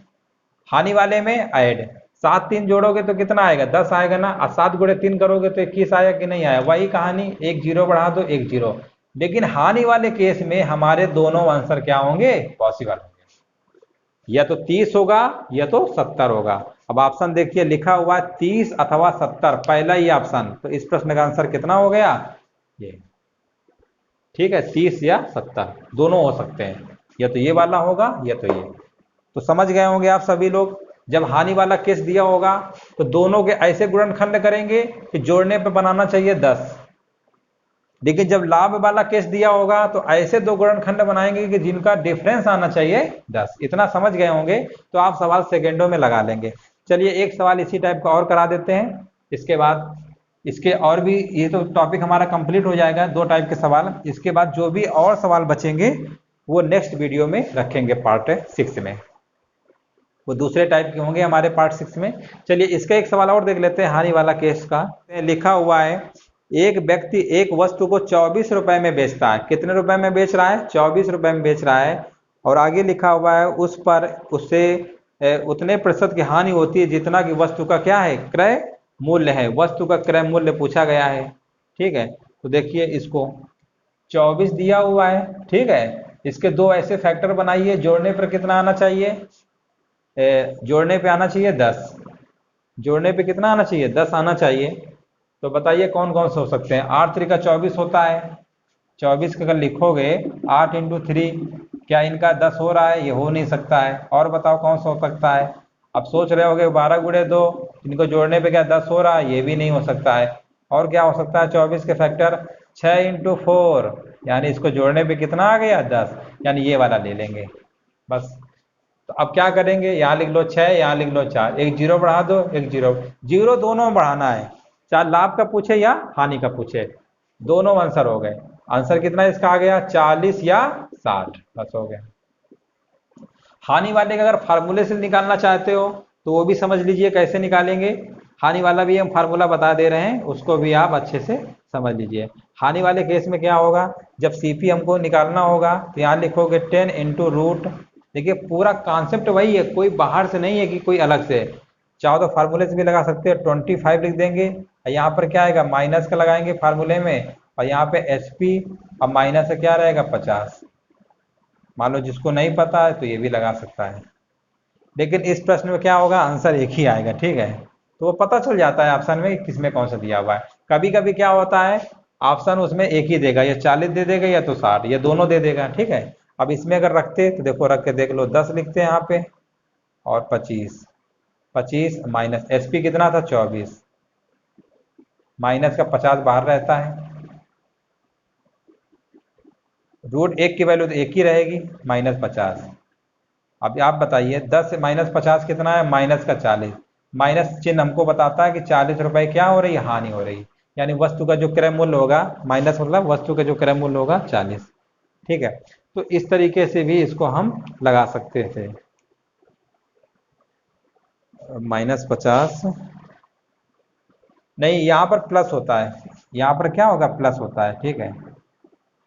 हानि वाले में ऐड। 7 3 जोड़ोगे तो कितना आएगा, 10 आएगा ना, और 7 गुणे 3 करोगे तो 21 आया कि नहीं आया। वही कहानी, एक जीरो बढ़ा दो, एक जीरो। लेकिन हानि वाले केस में हमारे दोनों आंसर क्या होंगे, पॉसिबल होंगे, या तो 30 होगा या तो 70 होगा। अब ऑप्शन देखिए लिखा हुआ 30 अथवा 70, पहला ही ऑप्शन। तो इस प्रश्न का आंसर कितना हो गया, ये, ठीक है, 30 या 70 दोनों हो सकते हैं, या तो ये वाला होगा या तो ये। तो समझ गए होंगे आप सभी लोग। जब हानि वाला केस दिया होगा तो दोनों के ऐसे गुणनखंड करेंगे कि जोड़ने पे बनाना चाहिए 10। लेकिन जब लाभ वाला केस दिया होगा तो ऐसे दो गुणनखंड बनाएंगे कि जिनका डिफरेंस आना चाहिए 10। इतना समझ गए होंगे तो आप सवाल सेकेंडों में लगा लेंगे। चलिए एक सवाल इसी टाइप का और करा देते हैं, इसके बाद इसके और भी, ये तो टॉपिक हमारा कंप्लीट हो जाएगा, 2 टाइप के सवाल। इसके बाद जो भी और सवाल बचेंगे वो नेक्स्ट वीडियो में रखेंगे, पार्ट 6 में, वो दूसरे टाइप के होंगे हमारे पार्ट 6 में। चलिए इसका एक सवाल और देख लेते हैं हानि वाला केस का। लिखा हुआ है एक व्यक्ति एक वस्तु को 24 रुपए में बेचता है। कितने रुपए में बेच रहा है, 24 रुपए में बेच रहा है। और आगे लिखा हुआ है उस पर उससे उतने प्रतिशत की हानि होती है जितना कि वस्तु का क्या है, क्रय मूल्य है। वस्तु का क्रय मूल्य पूछा गया है, ठीक है। तो देखिए इसको 24 दिया हुआ है, ठीक है। इसके दो ऐसे फैक्टर बनाइए, जोड़ने पर कितना आना चाहिए, जोड़ने पे आना चाहिए 10। जोड़ने पे कितना आना चाहिए, 10 आना चाहिए। तो बताइए कौन कौन से हो सकते हैं। 8 3 का 24 होता है, 24 का अगर लिखोगे 8 × 3, क्या इनका 10 हो रहा है, ये हो नहीं सकता है। और बताओ कौन सा हो सकता है। अब सोच रहे होगे 12 × 2, इनको जोड़ने पे क्या 10 हो रहा है, ये भी नहीं हो सकता है। और क्या हो सकता है, 24 के फैक्टर 6 × 4, यानी इसको जोड़ने पे कितना आ गया, 10, यानी ये वाला ले लेंगे बस। तो अब क्या करेंगे, यहाँ लिख लो 6, यहाँ लिख लो 4, एक जीरो बढ़ा दो, एक जीरो, जीरो दोनों में बढ़ाना है, चाहे लाभ का पूछे या हानि का पूछे, दोनों आंसर हो गए। आंसर कितना इसका आ गया, 40 या 60, बस हो गया। हानि वाले का अगर फार्मूले से निकालना चाहते हो तो वो भी समझ लीजिए कैसे निकालेंगे। हानि वाला भी हम फार्मूला बता दे रहे हैं, उसको भी आप अच्छे से समझ लीजिए। हानि वाले केस में क्या होगा, जब सीपी हमको निकालना होगा तो यहाँ लिखोगे 10 × रूट। देखिए पूरा कॉन्सेप्ट वही है, कोई बाहर से नहीं है कि कोई अलग से। चाहो तो फार्मूले से भी लगा सकते हैं, 25 लिख देंगे। यहाँ पर क्या आएगा, माइनस का लगाएंगे फार्मूले में, और यहाँ पे एचपी, और माइनस से क्या रहेगा 50। मान लो जिसको नहीं पता है तो ये भी लगा सकता है। लेकिन इस प्रश्न में क्या होगा, आंसर एक ही आएगा, ठीक है। तो वो पता चल जाता है ऑप्शन में किसमें कौन सा दिया हुआ है। कभी कभी क्या होता है, ऑप्शन उसमें एक ही देगा, या 40 दे देगा या तो 60, या दोनों दे देगा, ठीक है। अब इसमें अगर रखते तो देखो रख के देख लो, 10 लिखते हैं यहाँ पे, और 25 माइनस एसपी कितना था 24, माइनस का 50 बाहर रहता है, रूट 1 की वैल्यू तो एक ही रहेगी, -50। अब आप बताइए 10 से -50 कितना है, माइनस का 40। माइनस चिन्ह हमको बताता है कि 40 रुपए क्या हो रही है, हानि हो रही है। यानी वस्तु का जो क्रय मूल्य होगा, माइनस मतलब वस्तु का जो क्रय मूल्य होगा 40, ठीक है। तो इस तरीके से भी इसको हम लगा सकते थे, -50 नहीं, यहाँ पर प्लस होता है, यहाँ पर क्या होगा, प्लस होता है, ठीक है।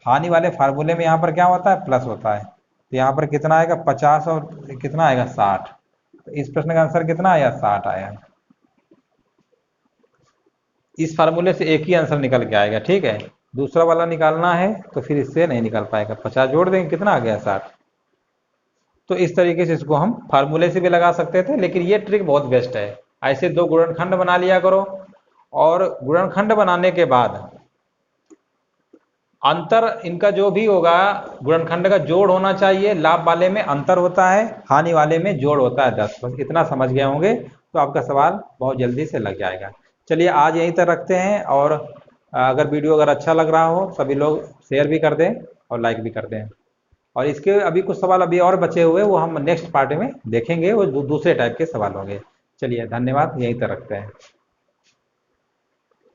हानि वाले फार्मूले में यहाँ पर क्या होता है, प्लस होता है। तो यहाँ पर कितना आएगा, 50 और कितना आएगा 60। तो इस प्रश्न का आंसर कितना आया, 60 आया। इस फार्मूले से एक ही आंसर निकल के आएगा, ठीक है। दूसरा वाला निकालना है तो फिर इससे नहीं निकल पाएगा, 50 जोड़ देंगे कितना आ गया, 60। तो इस तरीके से इसको हम फार्मूले से भी लगा सकते थे, लेकिन ये ट्रिक बहुत बेस्ट है। ऐसे दो गुणनखंड बना लिया करो, और गुणनखंड बनाने के बाद अंतर इनका जो भी होगा, गुणनखंड का जोड़ होना चाहिए। लाभ वाले में अंतर होता है, हानि वाले में जोड़ होता है 10। बस इतना समझ गए होंगे तो आपका सवाल बहुत जल्दी से लग जाएगा। चलिए आज यहीं तक रखते हैं, और अगर वीडियो अगर अच्छा लग रहा हो सभी लोग शेयर भी कर दें और लाइक भी कर दें। और इसके अभी कुछ सवाल अभी और बचे हुए, वो हम नेक्स्ट पार्ट में देखेंगे, वो दूसरे टाइप के सवाल होंगे। चलिए धन्यवाद, यहीं तक रखते हैं।